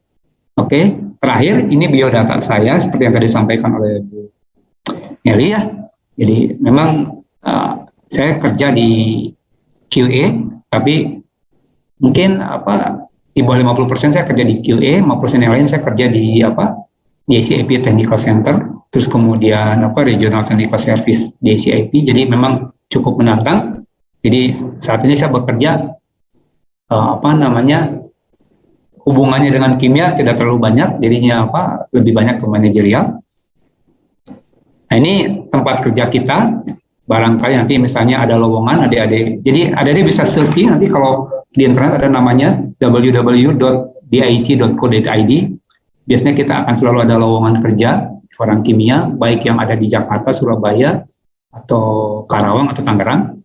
Oke, terakhir ini biodata saya seperti yang tadi disampaikan oleh Bu Nelly ya. Jadi memang saya kerja di QA, tapi mungkin di bawah 50% saya kerja di QA, 50% yang lain saya kerja di ICIP Technical Center, terus kemudian Regional Technical Service di ICIP. Jadi memang cukup menantang. Jadi saat ini saya bekerja hubungannya dengan kimia tidak terlalu banyak, jadinya lebih banyak ke manajerial. Nah, ini tempat kerja kita. Barangkali nanti misalnya ada lowongan adik-adik. Jadi adik-adik bisa searching nanti kalau di internet, ada namanya www.dic.co.id. Biasanya kita akan selalu ada lowongan kerja orang kimia, baik yang ada di Jakarta, Surabaya, atau Karawang atau Tangerang.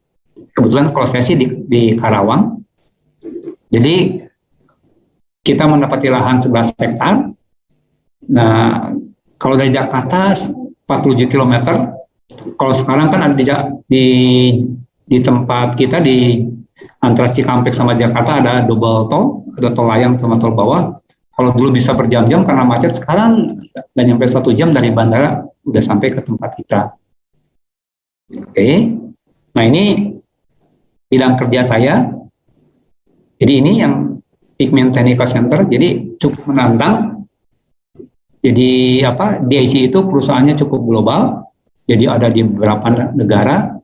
Kebetulan kalau saya sih di Karawang. Jadi kita mendapati lahan 11 hektar. Nah, kalau dari Jakarta 47 km. Kalau sekarang kan ada di tempat kita di Antara Cikampek sama Jakarta ada double tol, ada tol layang sama tol bawah. Kalau dulu bisa berjam-jam karena macet, sekarang nggak nyampe 1 jam dari bandara udah sampai ke tempat kita. Oke, nah ini bidang kerja saya. Jadi ini yang Pigment Technical Center, jadi cukup menantang. Jadi DIC itu perusahaannya cukup global, jadi ada di beberapa negara,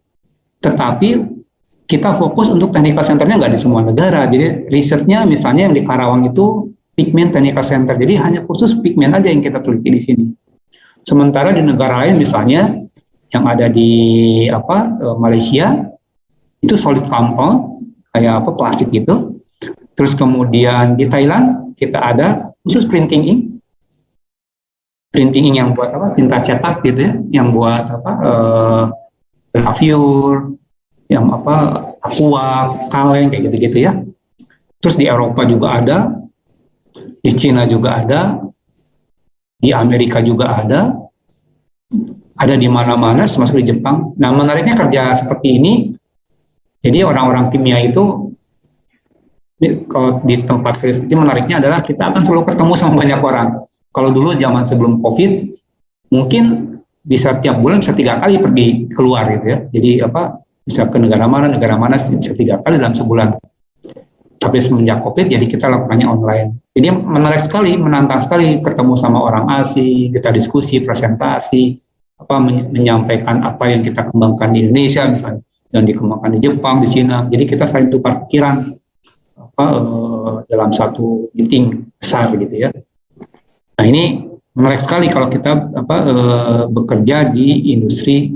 tetapi kita fokus untuk technical centernya nggak di semua negara. Jadi risetnya misalnya yang di Karawang itu Pigment Technical Center, jadi hanya khusus pigment aja yang kita teliti di sini. Sementara di negara lain misalnya yang ada di Malaysia itu solid compound kayak plastik gitu. Terus kemudian di Thailand kita ada khusus printing ink. Printing ink yang buat tinta cetak gitu ya, yang buat gravure, yang aqua, kaleng kayak gitu-gitu ya. Terus di Eropa juga ada, di Cina juga ada, di Amerika juga ada di mana-mana, termasuk di Jepang. Nah, menariknya kerja seperti ini, jadi orang-orang kimia itu kalau di tempat kerja seperti menariknya adalah kita akan selalu ketemu sama banyak orang. Kalau dulu zaman sebelum COVID, mungkin bisa tiap bulan bisa 3 kali pergi keluar gitu ya. Jadi bisa ke negara mana bisa 3 kali dalam sebulan. Tapi semenjak COVID, jadi kita lakukannya online. Jadi menarik sekali, menantang sekali ketemu sama orang asing, kita diskusi, presentasi, menyampaikan apa yang kita kembangkan di Indonesia misalnya, yang dikembangkan di Jepang, di Cina. Jadi kita saling tukar pikiran dalam satu meeting besar gitu ya. Nah ini menarik sekali kalau kita bekerja di industri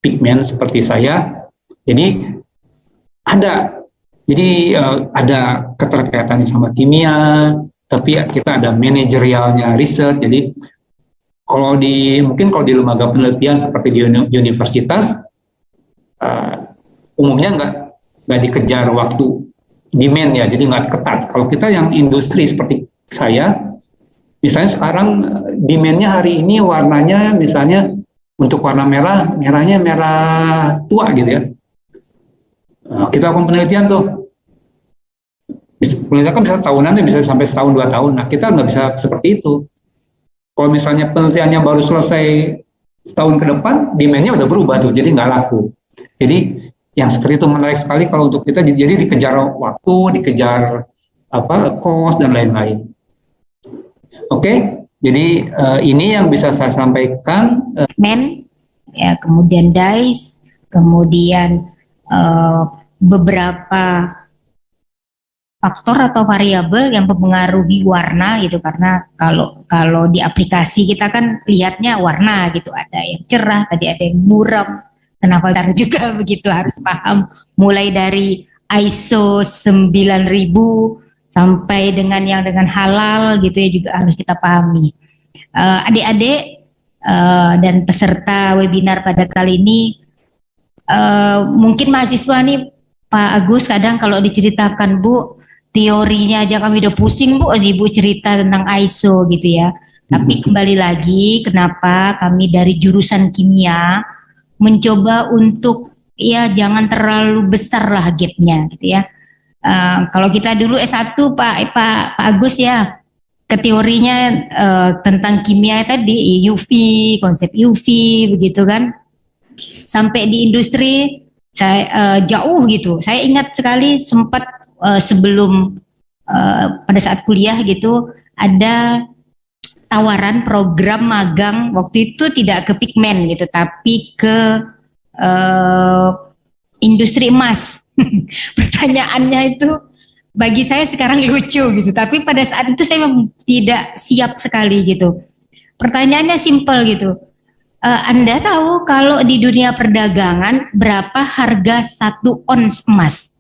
pigmen seperti saya. Jadi ada keterkaitannya sama kimia, tapi kita ada manajerialnya research. Jadi mungkin kalau di lembaga penelitian seperti di universitas umumnya nggak dikejar waktu demand ya, jadi nggak ketat. Kalau kita yang industri seperti saya, misalnya sekarang demandnya hari ini warnanya misalnya untuk warna merahnya merah tua gitu ya. Nah, kita lakukan penelitian tuh. Penelitian kan bisa tahunan, bisa sampai setahun 2 tahun. Nah kita nggak bisa seperti itu. Kalau misalnya penelitiannya baru selesai setahun ke depan, demandnya udah berubah tuh, jadi nggak laku. Jadi yang seperti itu menarik sekali kalau untuk kita, jadi dikejar waktu, dikejar cost dan lain-lain. Oke, jadi ini yang bisa saya sampaikan. Ya, kemudian dice, kemudian beberapa faktor atau variabel yang mempengaruhi warna gitu, karena kalau di aplikasi kita kan lihatnya warna gitu, ada yang cerah, tadi ada yang buram. Kenapa juga begitu, harus paham mulai dari ISO 9000 sampai dengan yang dengan halal gitu ya, juga harus kita pahami. Adik-adik dan peserta webinar pada kali ini, mungkin mahasiswa nih Pak Agus, kadang kalau diceritakan Bu, teorinya aja kami udah pusing Bu, Ibu cerita tentang ISO gitu ya. Tapi kembali lagi, kenapa kami dari jurusan kimia mencoba untuk ya jangan terlalu besar lah gapnya gitu ya. Kalau kita dulu S1 Pak Agus ya, ke teorinya tentang kimia tadi UV, konsep UV begitu kan, sampai di industri saya jauh gitu. Saya ingat sekali sempat sebelum pada saat kuliah gitu ada tawaran program magang, waktu itu tidak ke pigmen gitu, tapi ke industri emas. Pertanyaannya itu bagi saya sekarang lucu gitu, tapi pada saat itu saya tidak siap sekali gitu. Pertanyaannya simpel gitu. Anda tahu kalau di dunia perdagangan berapa harga 1 ons emas?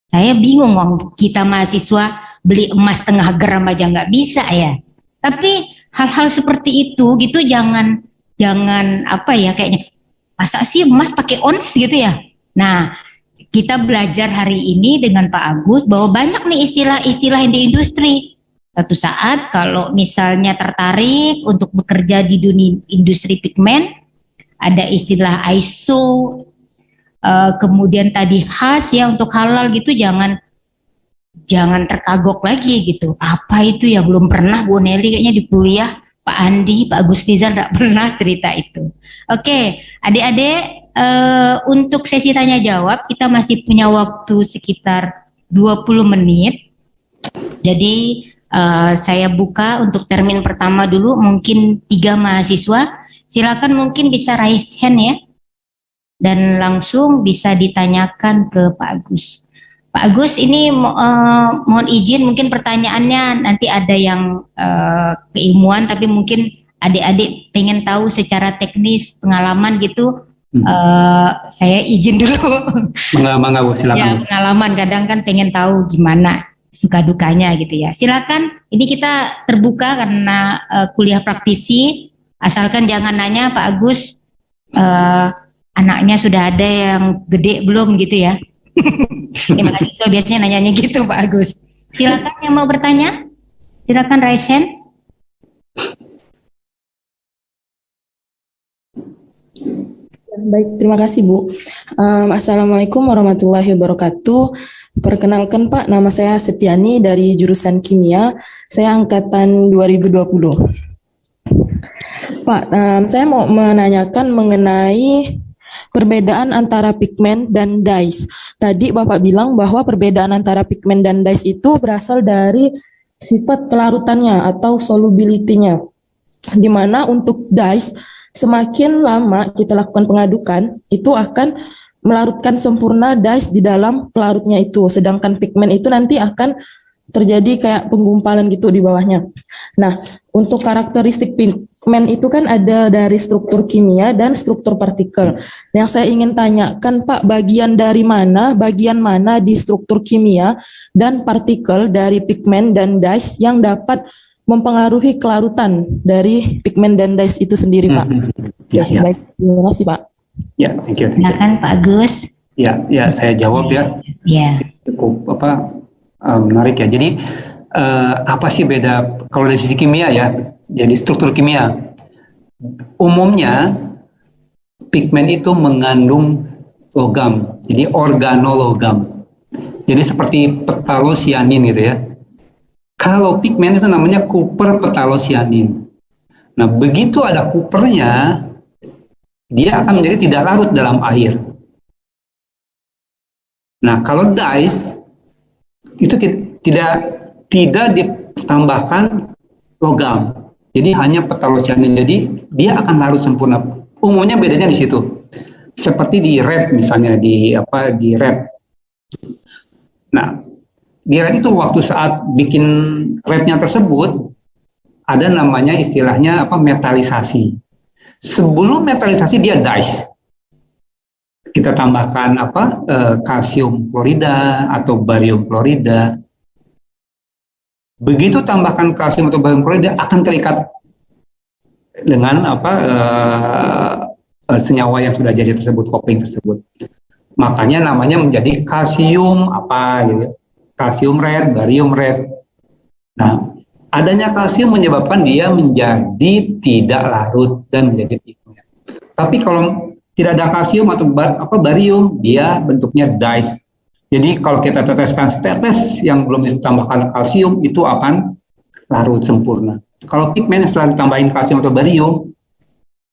Saya bingung, kita mahasiswa beli emas setengah gram aja nggak bisa ya. Tapi hal-hal seperti itu gitu jangan kayaknya masa sih emas pakai ons gitu ya. Nah, kita belajar hari ini dengan Pak Agus bahwa banyak nih istilah-istilah di industri. Suatu saat kalau misalnya tertarik untuk bekerja di dunia industri pigmen, ada istilah ISO kemudian tadi khas ya, untuk halal gitu jangan terkagok lagi gitu. Apa itu ya, belum pernah Bu Nelly kayaknya di kuliah, Pak Andi, Pak Agus Rizal tidak pernah cerita itu. Oke, adik-adik, untuk sesi tanya jawab kita masih punya waktu sekitar 20 menit. Jadi saya buka untuk termin pertama dulu, mungkin 3 mahasiswa. Silakan mungkin bisa raise hand ya. Dan langsung bisa ditanyakan ke Pak Agus. Pak Agus, ini mohon izin, mungkin pertanyaannya nanti ada yang keilmuan, tapi mungkin adik-adik pengen tahu secara teknis pengalaman gitu. Saya izin dulu. Mangga Bu, silakan. Ya, pengalaman kadang kan pengen tahu gimana suka dukanya gitu ya. Silakan. Ini kita terbuka karena kuliah praktisi. Asalkan jangan nanya Pak Agus, anaknya sudah ada yang gede belum gitu ya. Terima kasih. So, biasanya nanyanya gitu Pak Agus. Silakan yang mau bertanya. Silakan raise hand. Baik, terima kasih Bu. Assalamualaikum warahmatullahi wabarakatuh. Perkenalkan Pak, nama saya Septiani dari jurusan Kimia. Saya angkatan 2020. Pak, saya mau menanyakan mengenai perbedaan antara pigmen dan dyes. Tadi Bapak bilang bahwa perbedaan antara pigmen dan dyes itu berasal dari sifat kelarutannya atau solubility-nya. Di mana untuk dyes, semakin lama kita lakukan pengadukan, itu akan melarutkan sempurna dyes di dalam pelarutnya itu. Sedangkan pigmen itu nanti akan terjadi kayak penggumpalan gitu di bawahnya. Nah, untuk karakteristik pigmen itu kan ada dari struktur kimia dan struktur partikel. Yang saya ingin tanyakan Pak, bagian mana di struktur kimia dan partikel dari pigmen dan dyes yang dapat mempengaruhi kelarutan dari pigmen dan dyes itu sendiri, Pak. Ya. Baik, terima kasih, Pak. Ya, thank you. Silakan Pak Agus. Ya, saya jawab ya. Ya. Cukup menarik ya. Jadi apa sih beda kalau dari sisi kimia ya? Jadi struktur kimia. Umumnya pigmen itu mengandung logam. Jadi organologam. Jadi seperti petalosianin gitu ya. Kalau pigmen itu namanya kuper petalosianin. Nah, begitu ada kupernya, dia akan menjadi tidak larut dalam air. Nah, kalau dyes itu tidak ditambahkan logam. Jadi hanya petalosianin. Jadi dia akan larut sempurna. Umumnya bedanya di situ. Seperti di red misalnya di red. Nah, di red itu waktu saat bikin rednya tersebut ada namanya istilahnya metalisasi. Sebelum metalisasi dia dyes. Kita tambahkan kalsium klorida atau barium klorida. Begitu tambahkan kalsium atau barium klorida akan terikat dengan senyawa yang sudah jadi tersebut, kopling tersebut. Makanya namanya menjadi kalsium gitu. Kalsium red, barium red. Nah, adanya kalsium menyebabkan dia menjadi tidak larut dan menjadi pigmen. Tapi kalau tidak ada kalsium atau barium, dia bentuknya dyes. Jadi kalau kita teteskan tetes yang belum ditambahkan kalsium, itu akan larut sempurna. Kalau pigmen setelah ditambahin kalsium atau barium,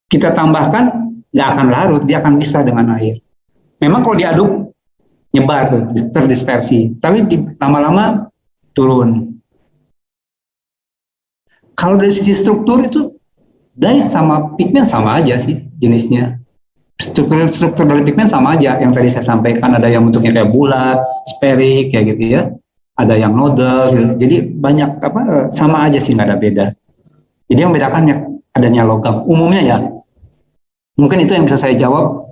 kita tambahkan, nggak akan larut, dia akan bisa dengan air. Memang kalau diaduk, nyebar tuh, terdispersi. Tapi lama-lama turun. Kalau dari sisi struktur itu, dyes sama pigmen sama aja sih jenisnya. Struktur dari pigmen sama aja. Yang tadi saya sampaikan, ada yang bentuknya kayak bulat, spheric, kayak gitu ya. Ada yang nodes, gitu. Jadi banyak sama aja sih, nggak ada beda. Jadi yang bedakannya adanya logam. Umumnya ya. Mungkin itu yang bisa saya jawab.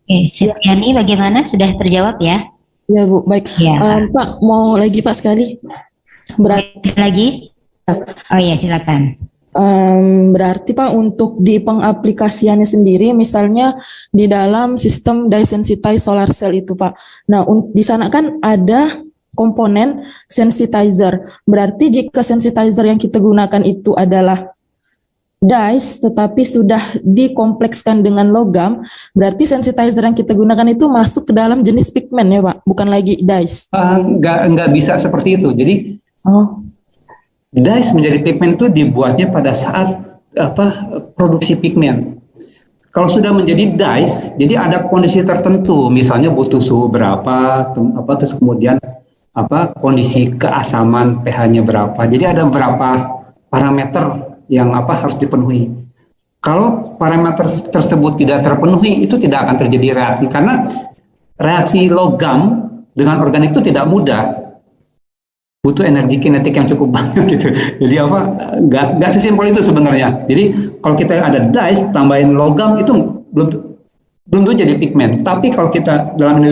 Oke, Septiani bagaimana? Sudah terjawab ya? Ya Bu, baik. Ya. Pak, mau lagi Pak sekali? Lagi? Oh ya, silakan. Berarti Pak, untuk di pengaplikasiannya sendiri, misalnya di dalam sistem dye sensitized solar cell itu Pak. Nah, di sana kan ada komponen sensitizer. Berarti jika sensitizer yang kita gunakan itu adalah dyes tetapi sudah dikomplekskan dengan logam, berarti sensitizer yang kita gunakan itu masuk ke dalam jenis pigmen ya Pak, bukan lagi dyes. Nggak bisa seperti itu. Jadi dyes menjadi pigmen itu dibuatnya pada saat produksi pigmen. Kalau sudah menjadi dyes, jadi ada kondisi tertentu, misalnya butuh suhu berapa, terus kemudian kondisi keasaman pH-nya berapa. Jadi ada beberapa parameter yang harus dipenuhi. Kalau parameter tersebut tidak terpenuhi, itu tidak akan terjadi reaksi, karena reaksi logam dengan organik itu tidak mudah, butuh energi kinetik yang cukup banyak gitu. Jadi nggak sesimpel itu sebenarnya. Jadi kalau kita ada dyes tambahin logam itu belum tuh jadi pigmen. Tapi kalau kita dalam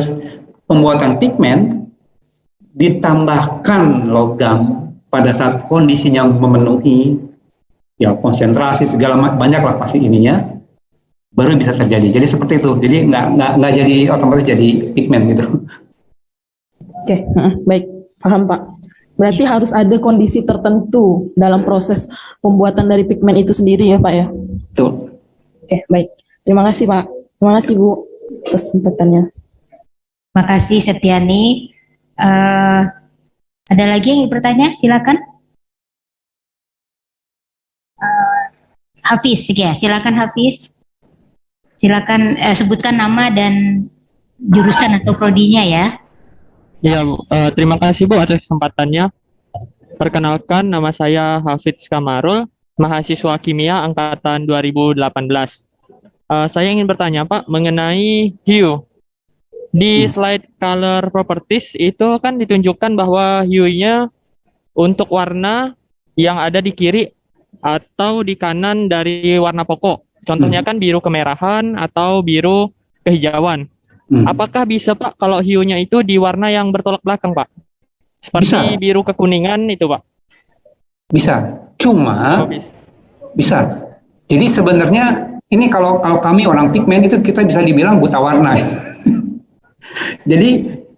pembuatan pigmen ditambahkan logam pada saat kondisinya memenuhi, ya konsentrasi segala banyak lah pasti ininya, baru bisa terjadi. Jadi seperti itu. Jadi nggak jadi otomatis jadi pigmen gitu. Oke, baik, paham Pak. Berarti harus ada kondisi tertentu dalam proses pembuatan dari pigmen itu sendiri ya Pak ya? Betul. Oke, baik. Terima kasih Pak. Terima kasih Bu kesempatannya. Terima kasih Septiani. Ada lagi yang bertanya? Silakan. Hafiz, ya, silakan Hafiz. Silakan sebutkan nama dan jurusan atau prodinya ya. Ya, Bu. Terima kasih Bu atas kesempatannya. Perkenalkan, nama saya Hafidz Kamarul, mahasiswa kimia angkatan 2018. Saya ingin bertanya Pak mengenai hue. Di slide color properties itu kan ditunjukkan bahwa hue-nya untuk warna yang ada di kiri atau di kanan dari warna pokok. Contohnya kan biru kemerahan atau biru kehijauan. Apakah bisa Pak kalau hue-nya itu di warna yang bertolak belakang Pak? Seperti biru kekuningan itu Pak? Bisa, cuma bisa. Jadi sebenarnya ini kalau kami orang pigmen itu kita bisa dibilang buta warna. Jadi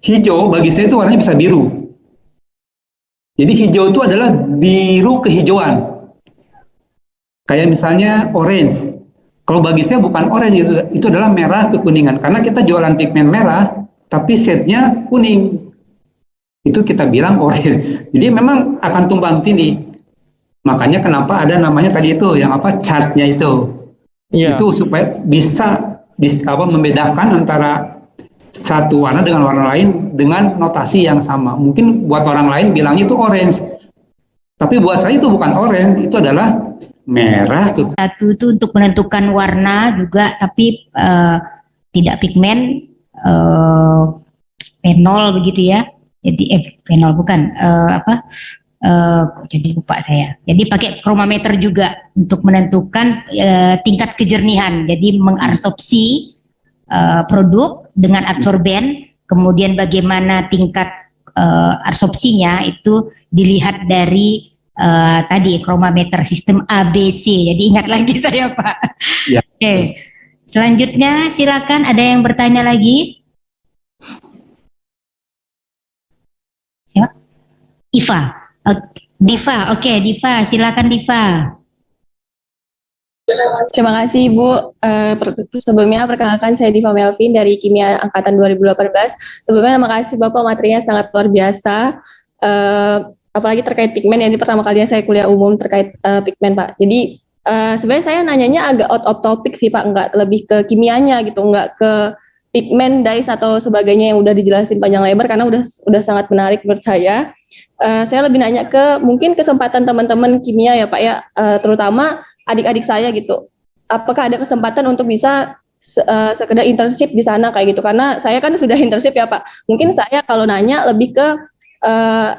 hijau bagi saya itu warnanya bisa biru. Jadi hijau itu adalah biru kehijauan. Kayak misalnya orange. Kalau bagi saya bukan orange, itu adalah merah kekuningan. Karena kita jualan pigmen merah, tapi shade-nya kuning. Itu kita bilang orange. Jadi memang akan tumbang tindih. Makanya kenapa ada namanya tadi itu, yang chart-nya itu. Yeah. Itu supaya bisa membedakan antara satu warna dengan warna lain dengan notasi yang sama. Mungkin buat orang lain bilangnya itu orange. Tapi buat saya itu bukan orange, itu adalah merah. Satu itu untuk menentukan warna juga, tapi tidak pigmen, fenol begitu ya. Jadi fenol bukan jadi lupa saya. Jadi pakai chromometer juga untuk menentukan tingkat kejernihan. Jadi mengabsorpsi produk dengan absorben, kemudian bagaimana tingkat absorpsinya itu dilihat dari tadi chromometer sistem ABC. Jadi ingat lagi saya Pak. Ya. Oke. Selanjutnya silakan, ada yang bertanya lagi? Siapa? Iva. Diva. Oke, Diva, silakan Diva. Terima kasih Ibu. Sebelumnya perkenalkan saya Diva Melvin dari Kimia Angkatan 2018. Sebelumnya terima kasih Bapak, materinya sangat luar biasa. Apalagi terkait pigmen, yang ini pertama kalinya saya kuliah umum terkait pigmen Pak. Jadi sebenarnya saya nanyanya agak out of topic sih Pak, nggak lebih ke kimianya gitu, nggak ke pigmen, dyes atau sebagainya yang udah dijelasin panjang lebar karena udah sangat menarik menurut saya. Saya lebih nanya ke mungkin kesempatan teman-teman kimia ya Pak ya, terutama adik-adik saya gitu. Apakah ada kesempatan untuk bisa sekedar internship di sana kayak gitu? Karena saya kan sudah internship ya Pak. Mungkin saya kalau nanya lebih ke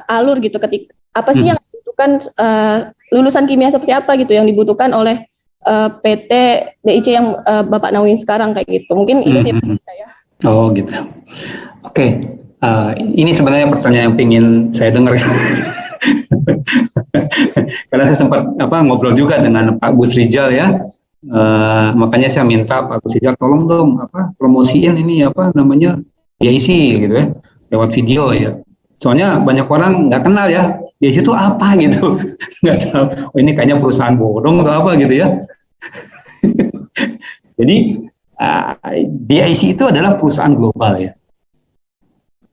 alur gitu, apa sih yang dibutuhkan, lulusan kimia seperti apa gitu yang dibutuhkan oleh PT DIC yang Bapak naungin sekarang kayak gitu. Mungkin itu sih saya. Oh gitu. Oke. Ini sebenarnya pertanyaan yang ingin saya dengar. Karena saya sempat ngobrol juga dengan Pak Gus Rijal ya. Makanya saya minta Pak Gus Rijal tolong dong promosiin ini DIC gitu ya, lewat video ya. Soalnya banyak orang nggak kenal ya DIC itu apa gitu, nggak tahu. Oh, ini kayaknya perusahaan bodong atau apa gitu ya. Jadi DIC itu adalah perusahaan global ya.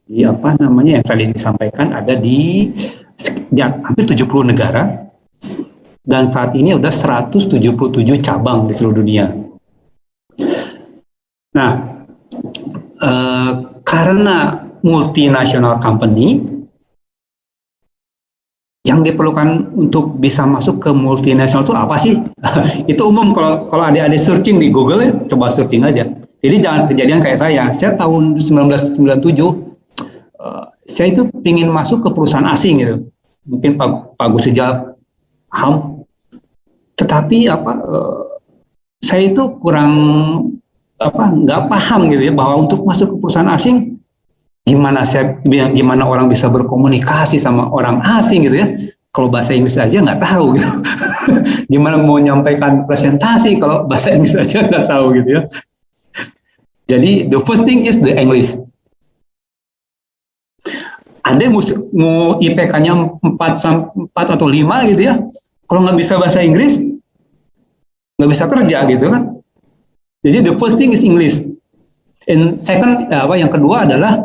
Di apa namanya yang tadi disampaikan ada di hampir 70 negara dan saat ini udah 177 cabang di seluruh dunia. Nah, karena multinational company, yang diperlukan untuk bisa masuk ke multinational itu apa sih? Itu umum kalau adik-adik searching di Google ya, coba searching aja. Jadi jangan kejadian kayak saya. Saya tahun 1997 saya itu ingin masuk ke perusahaan asing gitu. Mungkin Pak Gus Rijal paham. Tetapi saya itu kurang nggak paham gitu ya, bahwa untuk masuk ke perusahaan asing gimana orang bisa berkomunikasi sama orang asing gitu ya. Kalau bahasa Inggris aja nggak tahu gitu. Gimana mau menyampaikan presentasi kalau bahasa Inggris aja nggak tahu gitu ya. Jadi the first thing is the English. Ada mau IPK-nya 4 atau 5 gitu ya. Kalau nggak bisa bahasa Inggris, nggak bisa kerja gitu kan. Jadi the first thing is English. And second, yang kedua adalah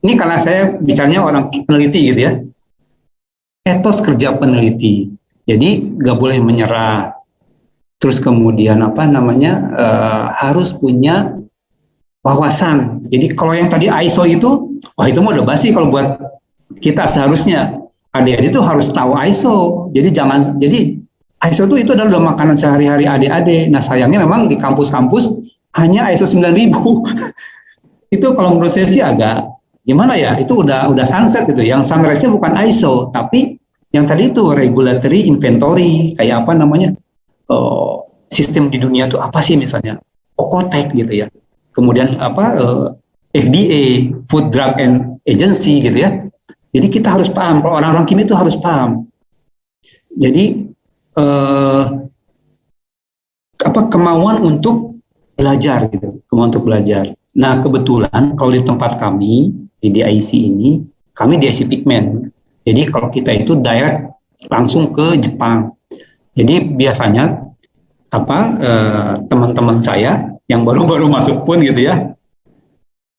ini karena saya bicaranya orang peneliti gitu ya. Etos kerja peneliti. Jadi nggak boleh menyerah. Terus kemudian harus punya wawasan. Jadi kalau yang tadi ISO itu, itu mah udah basi kalau buat kita seharusnya. Adik-adik itu harus tahu ISO. Jadi ISO itu adalah makanan sehari-hari adik-adik. Nah sayangnya memang di kampus-kampus hanya ISO 9000. Itu kalau menurut saya sih agak gimana ya? Itu udah sunset gitu. Yang sunrise-nya bukan ISO, tapi yang tadi itu regulatory inventory, kayak sistem di dunia itu apa sih misalnya? Okotek gitu ya. Kemudian FDA, Food Drug and Agency gitu ya. Jadi kita harus paham, kalau orang-orang kimia itu harus paham. Jadi kemauan untuk belajar gitu, kemauan untuk belajar. Nah kebetulan kalau di tempat kami di DIC ini, kami DIC Pigment. Jadi kalau kita itu direct langsung ke Jepang. Jadi biasanya teman-teman saya yang baru-baru masuk pun gitu ya,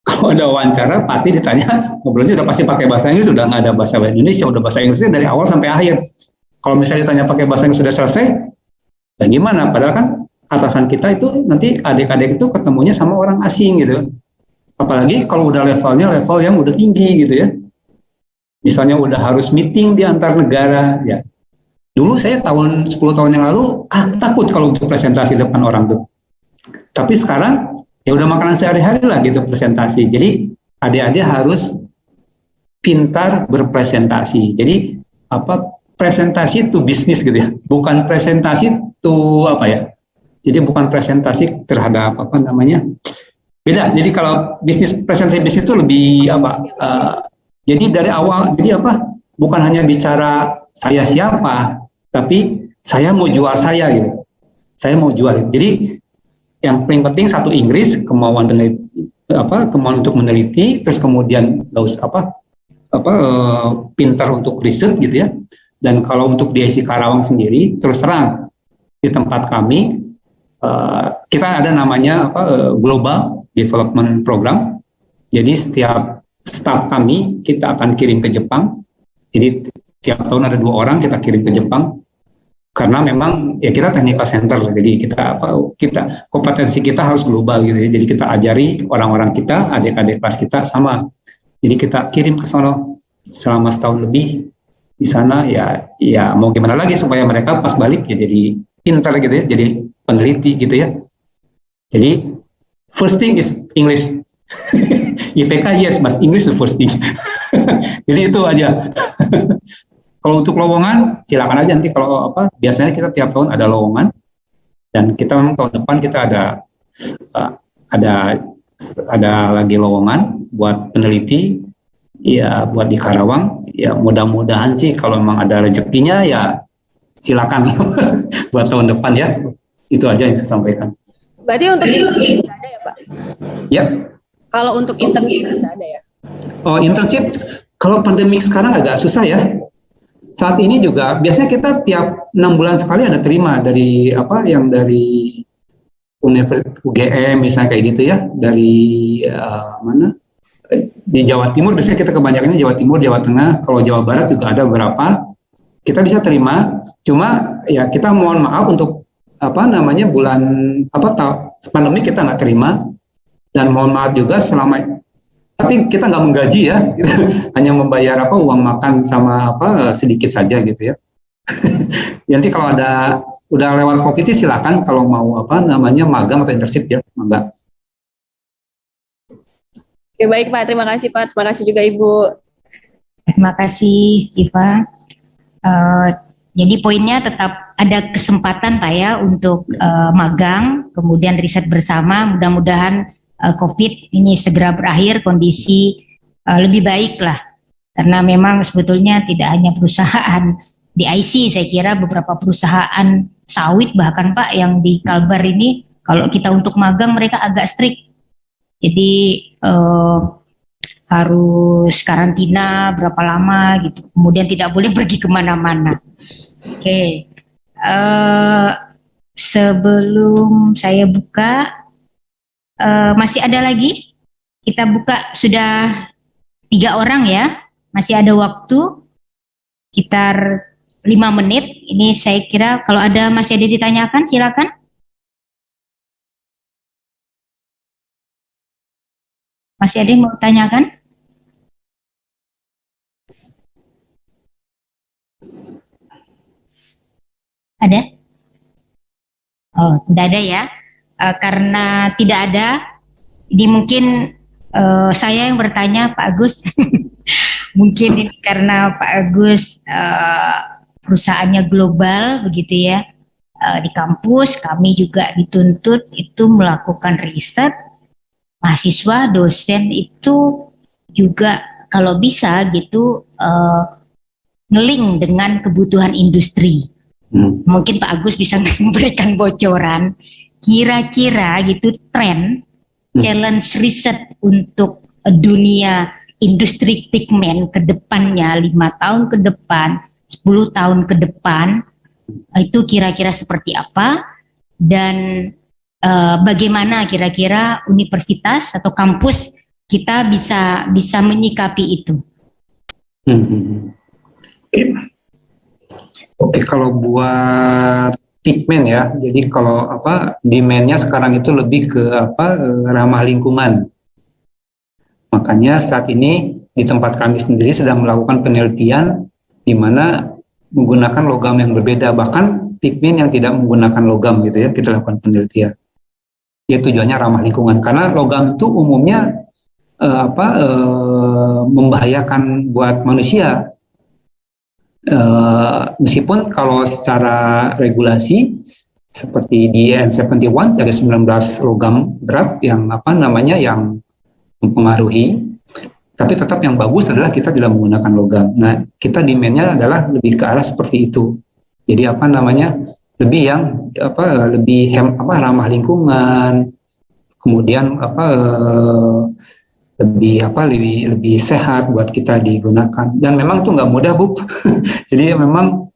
kalau ada wawancara pasti ditanya, ngobrolnya udah pasti pakai bahasa Inggris, udah nggak ada bahasa Indonesia, udah bahasa Inggrisnya dari awal sampai akhir. Kalau misalnya ditanya pakai bahasa Inggris sudah selesai, dan gimana? Padahal kan atasan kita itu nanti adik-adik itu ketemunya sama orang asing gitu. Apalagi kalau udah levelnya level yang udah tinggi gitu ya. Misalnya udah harus meeting di antar negara ya. Dulu saya 10 tahun yang lalu takut kalau untuk presentasi depan orang tuh. Tapi sekarang ya udah makanan sehari-hari lah gitu presentasi. Jadi adik-adik harus pintar berpresentasi. Jadi presentasi to bisnis gitu ya. Bukan presentasi to Jadi bukan presentasi terhadap beda. Jadi kalau presentasi bisnis itu lebih jadi dari awal bukan hanya bicara saya siapa, tapi saya mau jual saya gitu. Saya mau jual. Jadi yang paling penting satu Inggris, kemauan untuk meneliti, terus kemudian pintar untuk riset gitu ya. Dan kalau untuk DIC Karawang sendiri, terus terang di tempat kami kita ada namanya Global Development Program. Jadi setiap staf kami kita akan kirim ke Jepang. Jadi tiap tahun ada 2 orang kita kirim ke Jepang. Karena memang ya kita technical center lah, jadi kita kompetensi kita harus global gitu ya. Jadi kita ajari orang-orang kita, adik-adik kelas kita sama. Jadi kita kirim ke sana selama setahun lebih di sana ya mau gimana lagi supaya mereka pas balik ya jadi pintar gitu ya, jadi peneliti gitu ya. Jadi first thing is English. IPK yes, but English the first thing. Jadi itu aja. Kalau untuk lowongan, silakan aja nanti kalau biasanya kita tiap tahun ada lowongan dan kita memang tahun depan kita ada lagi lowongan buat peneliti ya buat di Karawang ya mudah-mudahan sih kalau memang ada rezekinya ya silakan buat tahun depan ya. Itu aja yang saya sampaikan. Berarti untuk internship tidak ada ya Pak? Ya. Kalau untuk internship tidak ada ya? Oh, internship kalau pandemik sekarang agak susah ya. Saat ini juga biasanya kita tiap 6 bulan sekali ada terima dari dari UGM misalnya kayak gitu ya, dari mana di Jawa Timur biasanya kita kebanyakannya Jawa Timur, Jawa Tengah, kalau Jawa Barat juga ada beberapa kita bisa terima. Cuma ya kita mohon maaf untuk bulan pandemi kita nggak terima, dan mohon maaf juga tapi kita nggak menggaji ya, kita hanya membayar uang makan sama sedikit saja gitu ya. Nanti kalau udah lewat COVID silakan kalau mau magang atau internship ya, mangga. Oke, baik Pak, terima kasih Pak, terima kasih juga Ibu. Terima kasih Siva. Jadi poinnya tetap ada kesempatan Pak ya untuk magang, kemudian riset bersama. Mudah-mudahan COVID ini segera berakhir, kondisi lebih baik lah. Karena memang sebetulnya tidak hanya perusahaan di IC, saya kira beberapa perusahaan sawit bahkan Pak yang di Kalbar ini, kalau kita untuk magang mereka agak strict. Jadi harus karantina berapa lama gitu, kemudian tidak boleh pergi kemana-mana. Oke. Sebelum saya buka, masih ada lagi? Kita buka sudah 3 orang ya, masih ada waktu sekitar 5 menit. Ini saya kira kalau masih ada ditanyakan silakan. Masih ada yang mau tanyakan? Ada? Oh, tidak ada ya. Karena tidak ada, jadi mungkin saya yang bertanya Pak Agus. Mungkin ini karena Pak Agus perusahaannya global begitu ya. Di kampus kami juga dituntut itu melakukan riset. Mahasiswa, dosen itu juga kalau bisa gitu ngeling dengan kebutuhan industri. Mungkin Pak Agus bisa memberikan bocoran kira-kira gitu tren challenge riset untuk dunia industri pigmen ke depannya 5 tahun ke depan, 10 tahun ke depan, itu kira-kira seperti apa, dan bagaimana kira-kira universitas atau kampus kita bisa menyikapi itu. Oke, kalau buat pigmen ya, jadi kalau demand-nya sekarang itu lebih ke ramah lingkungan. Makanya saat ini di tempat kami sendiri sedang melakukan penelitian di mana menggunakan logam yang berbeda, bahkan pigmen yang tidak menggunakan logam gitu ya, kita lakukan penelitian. Ya tujuannya ramah lingkungan, karena logam itu umumnya membahayakan buat manusia. Meskipun kalau secara regulasi seperti di N71 ada 19 logam berat yang yang mempengaruhi, tapi tetap yang bagus adalah kita tidak menggunakan logam. Nah, kita demand-nya adalah lebih ke arah seperti itu. Jadi lebih yang lebih ramah lingkungan, kemudian lebih sehat buat kita digunakan. Dan memang itu nggak mudah, Bu. Jadi memang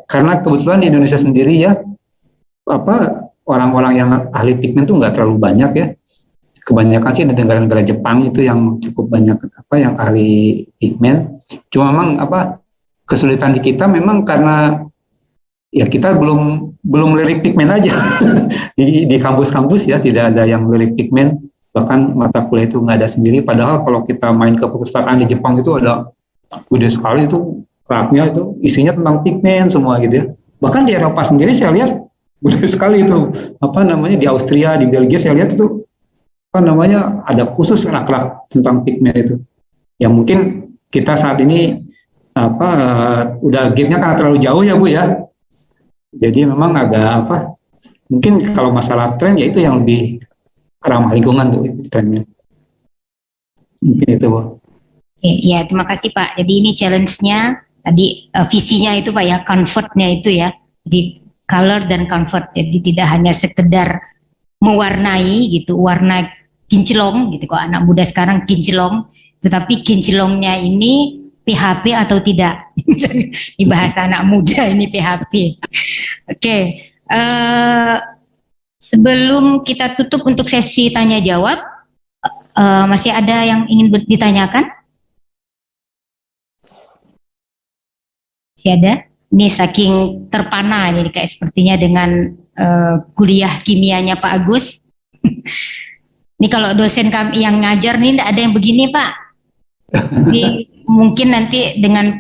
karena kebetulan di Indonesia sendiri ya orang-orang yang ahli pigmen itu nggak terlalu banyak ya. Kebanyakan sih di negara-negara Jepang itu yang cukup banyak yang ahli pigmen. Cuma memang kesulitan di kita memang karena ya kita belum lirik pigmen aja. di kampus-kampus ya tidak ada yang lirik pigmen, bahkan mata kuliah itu nggak ada sendiri. Padahal kalau kita main ke perpustakaan di Jepang itu ada gede sekali itu raknya, itu isinya tentang pigmen semua gitu ya. Bahkan di Eropa sendiri saya lihat gede sekali itu di Austria, di Belgia saya lihat itu ada khusus rak-rak tentang pigmen itu. Ya mungkin kita saat ini udah gap-nya karena terlalu jauh ya Bu ya. Jadi memang agak mungkin kalau masalah tren ya itu yang lebih ramah lingkungan Bu trennya. Mungkin itu Bu. Ya, terima kasih Pak. Jadi ini challenge-nya tadi visinya itu Pak ya, convert-nya itu ya. Jadi color dan convert. Jadi tidak hanya sekedar mewarnai gitu, warna kinclong gitu. Kalau anak muda sekarang kinclong, tetapi kinclongnya ini PHP atau tidak. Di bahasa anak muda ini PHP. Oke, sebelum kita tutup untuk sesi tanya jawab, masih ada yang ingin ditanyakan? Masih ada? Ini saking terpana ini kayak sepertinya dengan kuliah kimianya Pak Agus. Ini kalau dosen kami yang ngajar nih tidak ada yang begini Pak. Jadi mungkin nanti dengan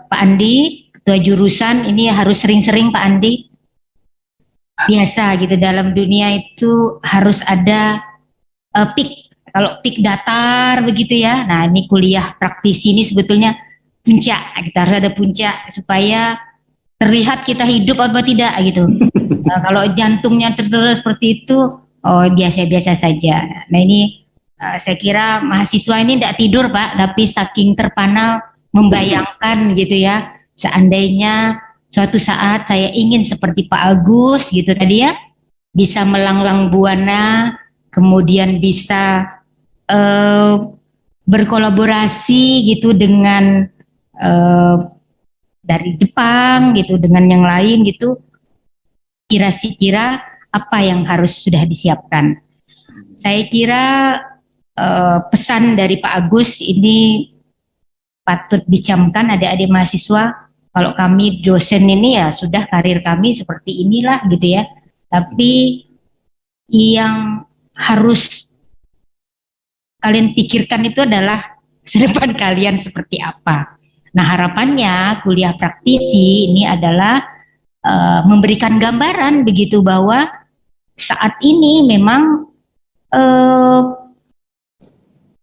Pak Andi, ketua jurusan, ini harus sering-sering Pak Andi. Biasa gitu, dalam dunia itu harus ada peak. Kalau peak datar begitu ya. Nah ini kuliah praktisi ini sebetulnya puncak, kita harus ada puncak supaya terlihat kita hidup apa tidak gitu. Nah, kalau jantungnya terus seperti itu, oh biasa-biasa saja. Nah ini saya kira mahasiswa ini tidak tidur Pak, tapi saking terpana membayangkan gitu ya, seandainya suatu saat saya ingin seperti Pak Agus gitu tadi ya, bisa melanglang buana, kemudian bisa berkolaborasi gitu dengan dari Jepang gitu dengan yang lain gitu, kira-kira apa yang harus sudah disiapkan. Saya kira pesan dari Pak Agus ini patut dicamkan adik-adik mahasiswa. Kalau kami dosen ini ya sudah karir kami seperti inilah gitu ya, tapi yang harus kalian pikirkan itu adalah masa depan kalian seperti apa. Nah harapannya kuliah praktisi ini adalah memberikan gambaran begitu bahwa saat ini memang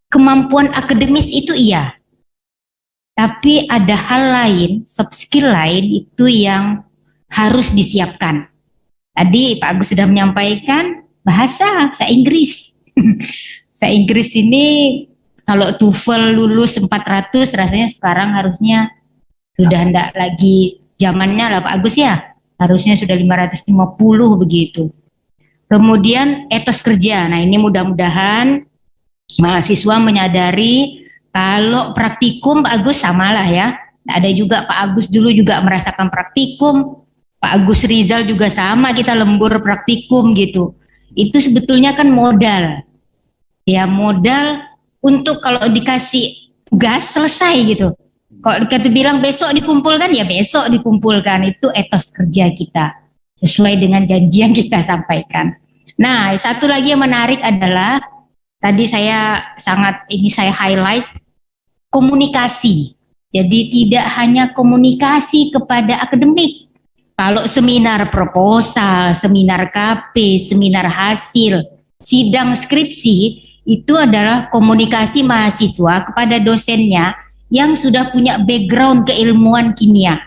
kemampuan akademis itu iya, tapi ada hal lain, soft skill lain itu yang harus disiapkan. Tadi Pak Agus sudah menyampaikan bahasa Inggris. Bahasa Inggris ini kalau TOEFL lulus 400 rasanya sekarang harusnya sudah tidak lagi zamannya lah Pak Agus ya. Harusnya sudah 550 begitu. Kemudian etos kerja. Nah ini mudah-mudahan mahasiswa menyadari kalau praktikum Pak Agus samalah ya. Ada juga Pak Agus dulu juga merasakan praktikum. Pak Agus Rizal juga sama, kita lembur praktikum gitu. Itu sebetulnya kan modal. Ya modal untuk kalau dikasih gas selesai gitu. Kalau kita bilang besok dikumpulkan, ya besok dikumpulkan. Itu etos kerja kita sesuai dengan janji yang kita sampaikan. Nah, satu lagi yang menarik adalah tadi saya highlight komunikasi. Jadi tidak hanya komunikasi kepada akademik. Kalau seminar proposal, seminar KP, seminar hasil, sidang skripsi, itu adalah komunikasi mahasiswa kepada dosennya yang sudah punya background keilmuan kimia.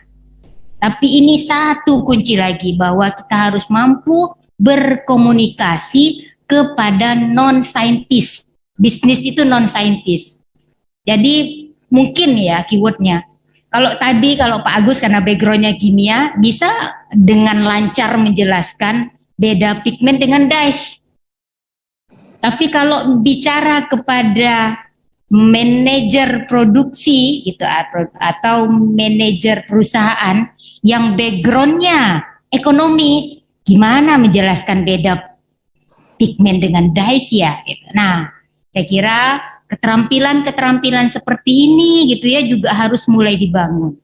Tapi ini satu kunci lagi, bahwa kita harus mampu berkomunikasi kepada non-scientist. Bisnis itu non-scientist. Jadi mungkin ya keywordnya. Kalau Pak Agus karena backgroundnya kimia, bisa dengan lancar menjelaskan beda pigmen dengan dyes. Tapi kalau bicara kepada manajer produksi gitu atau manajer perusahaan yang backgroundnya ekonomi, gimana menjelaskan beda pigmen dengan dyes ya? Gitu. Nah, saya kira keterampilan seperti ini gitu ya juga harus mulai dibangun.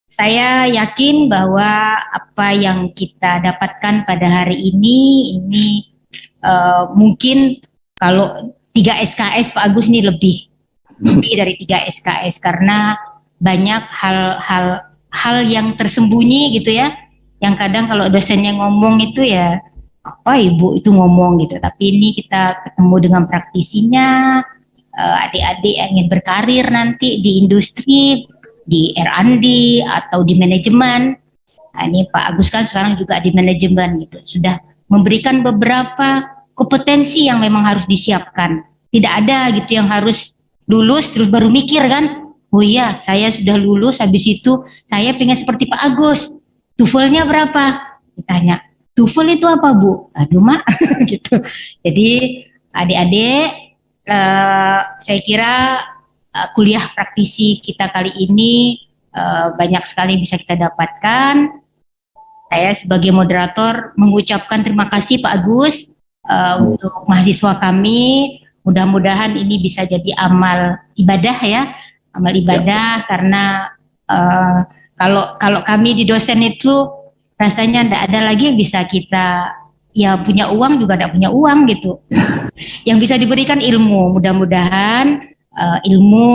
Saya yakin bahwa apa yang kita dapatkan pada hari ini mungkin kalau 3 SKS Pak Agus ini lebih dari 3 SKS karena banyak hal yang tersembunyi gitu ya, yang kadang kalau dosennya ngomong itu ya apa ibu itu ngomong gitu, tapi ini kita ketemu dengan praktisinya, adik-adik yang ingin berkarir nanti di industri, di R&D atau di manajemen. Nah, ini Pak Agus kan sekarang juga di manajemen gitu, sudah memberikan beberapa kompetensi yang memang harus disiapkan. Tidak ada gitu yang harus lulus terus baru mikir kan, oh iya saya sudah lulus habis itu saya pengen seperti Pak Agus, TOEFL-nya berapa? Ditanya, TOEFL itu apa Bu? Aduh Mak gitu. Jadi Adik-adik, saya kira kuliah praktisi kita kali ini banyak sekali bisa kita dapatkan. Saya sebagai moderator mengucapkan terima kasih Pak Agus untuk mahasiswa kami. Mudah-mudahan ini bisa jadi amal ibadah ya, amal ibadah karena kalau kami di dosen itu rasanya tidak ada lagi yang bisa kita ya punya uang juga tidak punya uang gitu. Yang bisa diberikan ilmu, mudah-mudahan ilmu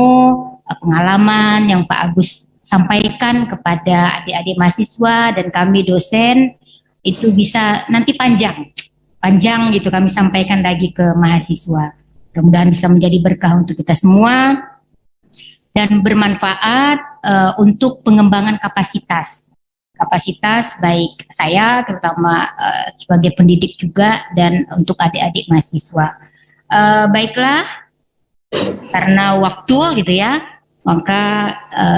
pengalaman yang Pak Agus sampaikan kepada adik-adik mahasiswa dan kami dosen itu bisa nanti panjang gitu kami sampaikan lagi ke mahasiswa. Mudah-mudahan bisa menjadi berkah untuk kita semua dan bermanfaat untuk pengembangan kapasitas baik saya terutama sebagai pendidik juga dan untuk adik-adik mahasiswa. Baiklah, karena waktu gitu ya, maka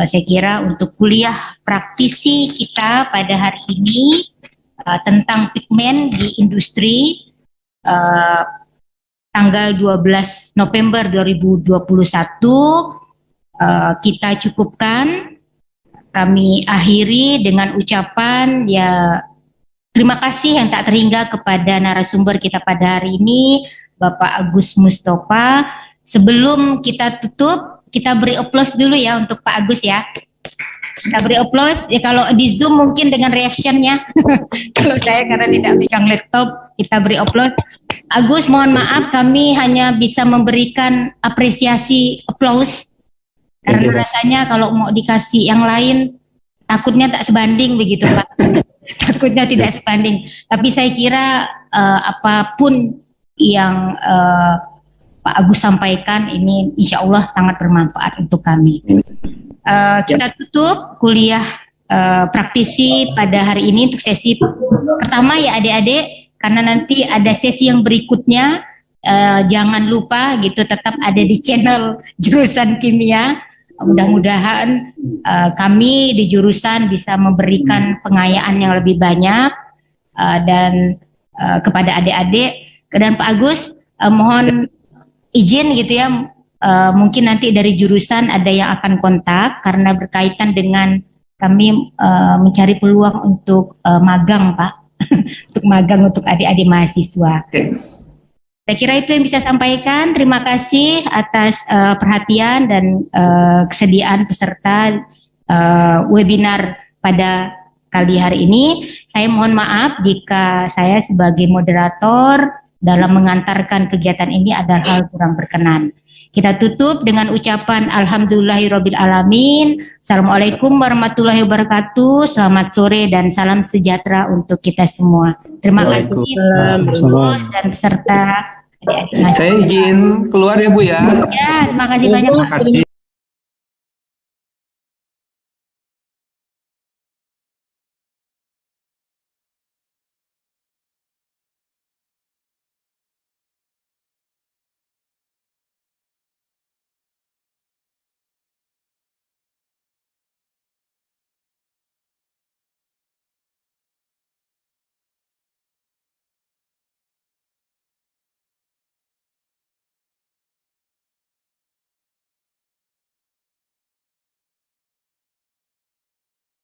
saya kira untuk kuliah praktisi kita pada hari ini tentang pigmen di industri tanggal 12 November 2021 kita cukupkan. Kami akhiri dengan ucapan ya terima kasih yang tak terhingga kepada narasumber kita pada hari ini, Bapak Agus Mustafa. Sebelum kita tutup, kita beri aplaus dulu ya untuk Pak Agus ya. Kita beri aplaus ya, kalau di Zoom mungkin dengan reactionnya. Kalau saya karena tidak pegang laptop, kita beri aplaus. Agus, mohon maaf kami hanya bisa memberikan apresiasi aplaus karena rasanya kalau mau dikasih yang lain takutnya tak sebanding begitu Pak. Takutnya tidak sebanding. Tapi saya kira apapun yang Pak Agus sampaikan ini insya Allah sangat bermanfaat untuk kami. Kita tutup kuliah praktisi pada hari ini untuk sesi pertama ya adik-adik, karena nanti ada sesi yang berikutnya. Jangan lupa gitu tetap ada di channel jurusan kimia. Mudah-mudahan kami di jurusan bisa memberikan pengayaan yang lebih banyak dan kepada adik-adik dan Pak Agus mohon izin gitu ya, mungkin nanti dari jurusan ada yang akan kontak karena berkaitan dengan kami mencari peluang untuk magang Pak, untuk magang untuk adik-adik mahasiswa. Saya kira itu yang bisa sampaikan. Terima kasih atas perhatian dan kesediaan peserta webinar pada kali hari ini. Saya mohon maaf jika saya sebagai moderator dalam mengantarkan kegiatan ini ada hal kurang berkenan. Kita tutup dengan ucapan Alhamdulillahirrabbilalamin. Assalamualaikum warahmatullahi wabarakatuh. Selamat sore dan salam sejahtera untuk kita semua. Terima kasih dan peserta. Saya izin keluar ya Bu ya. Ya, terima kasih banyak. Terima kasih.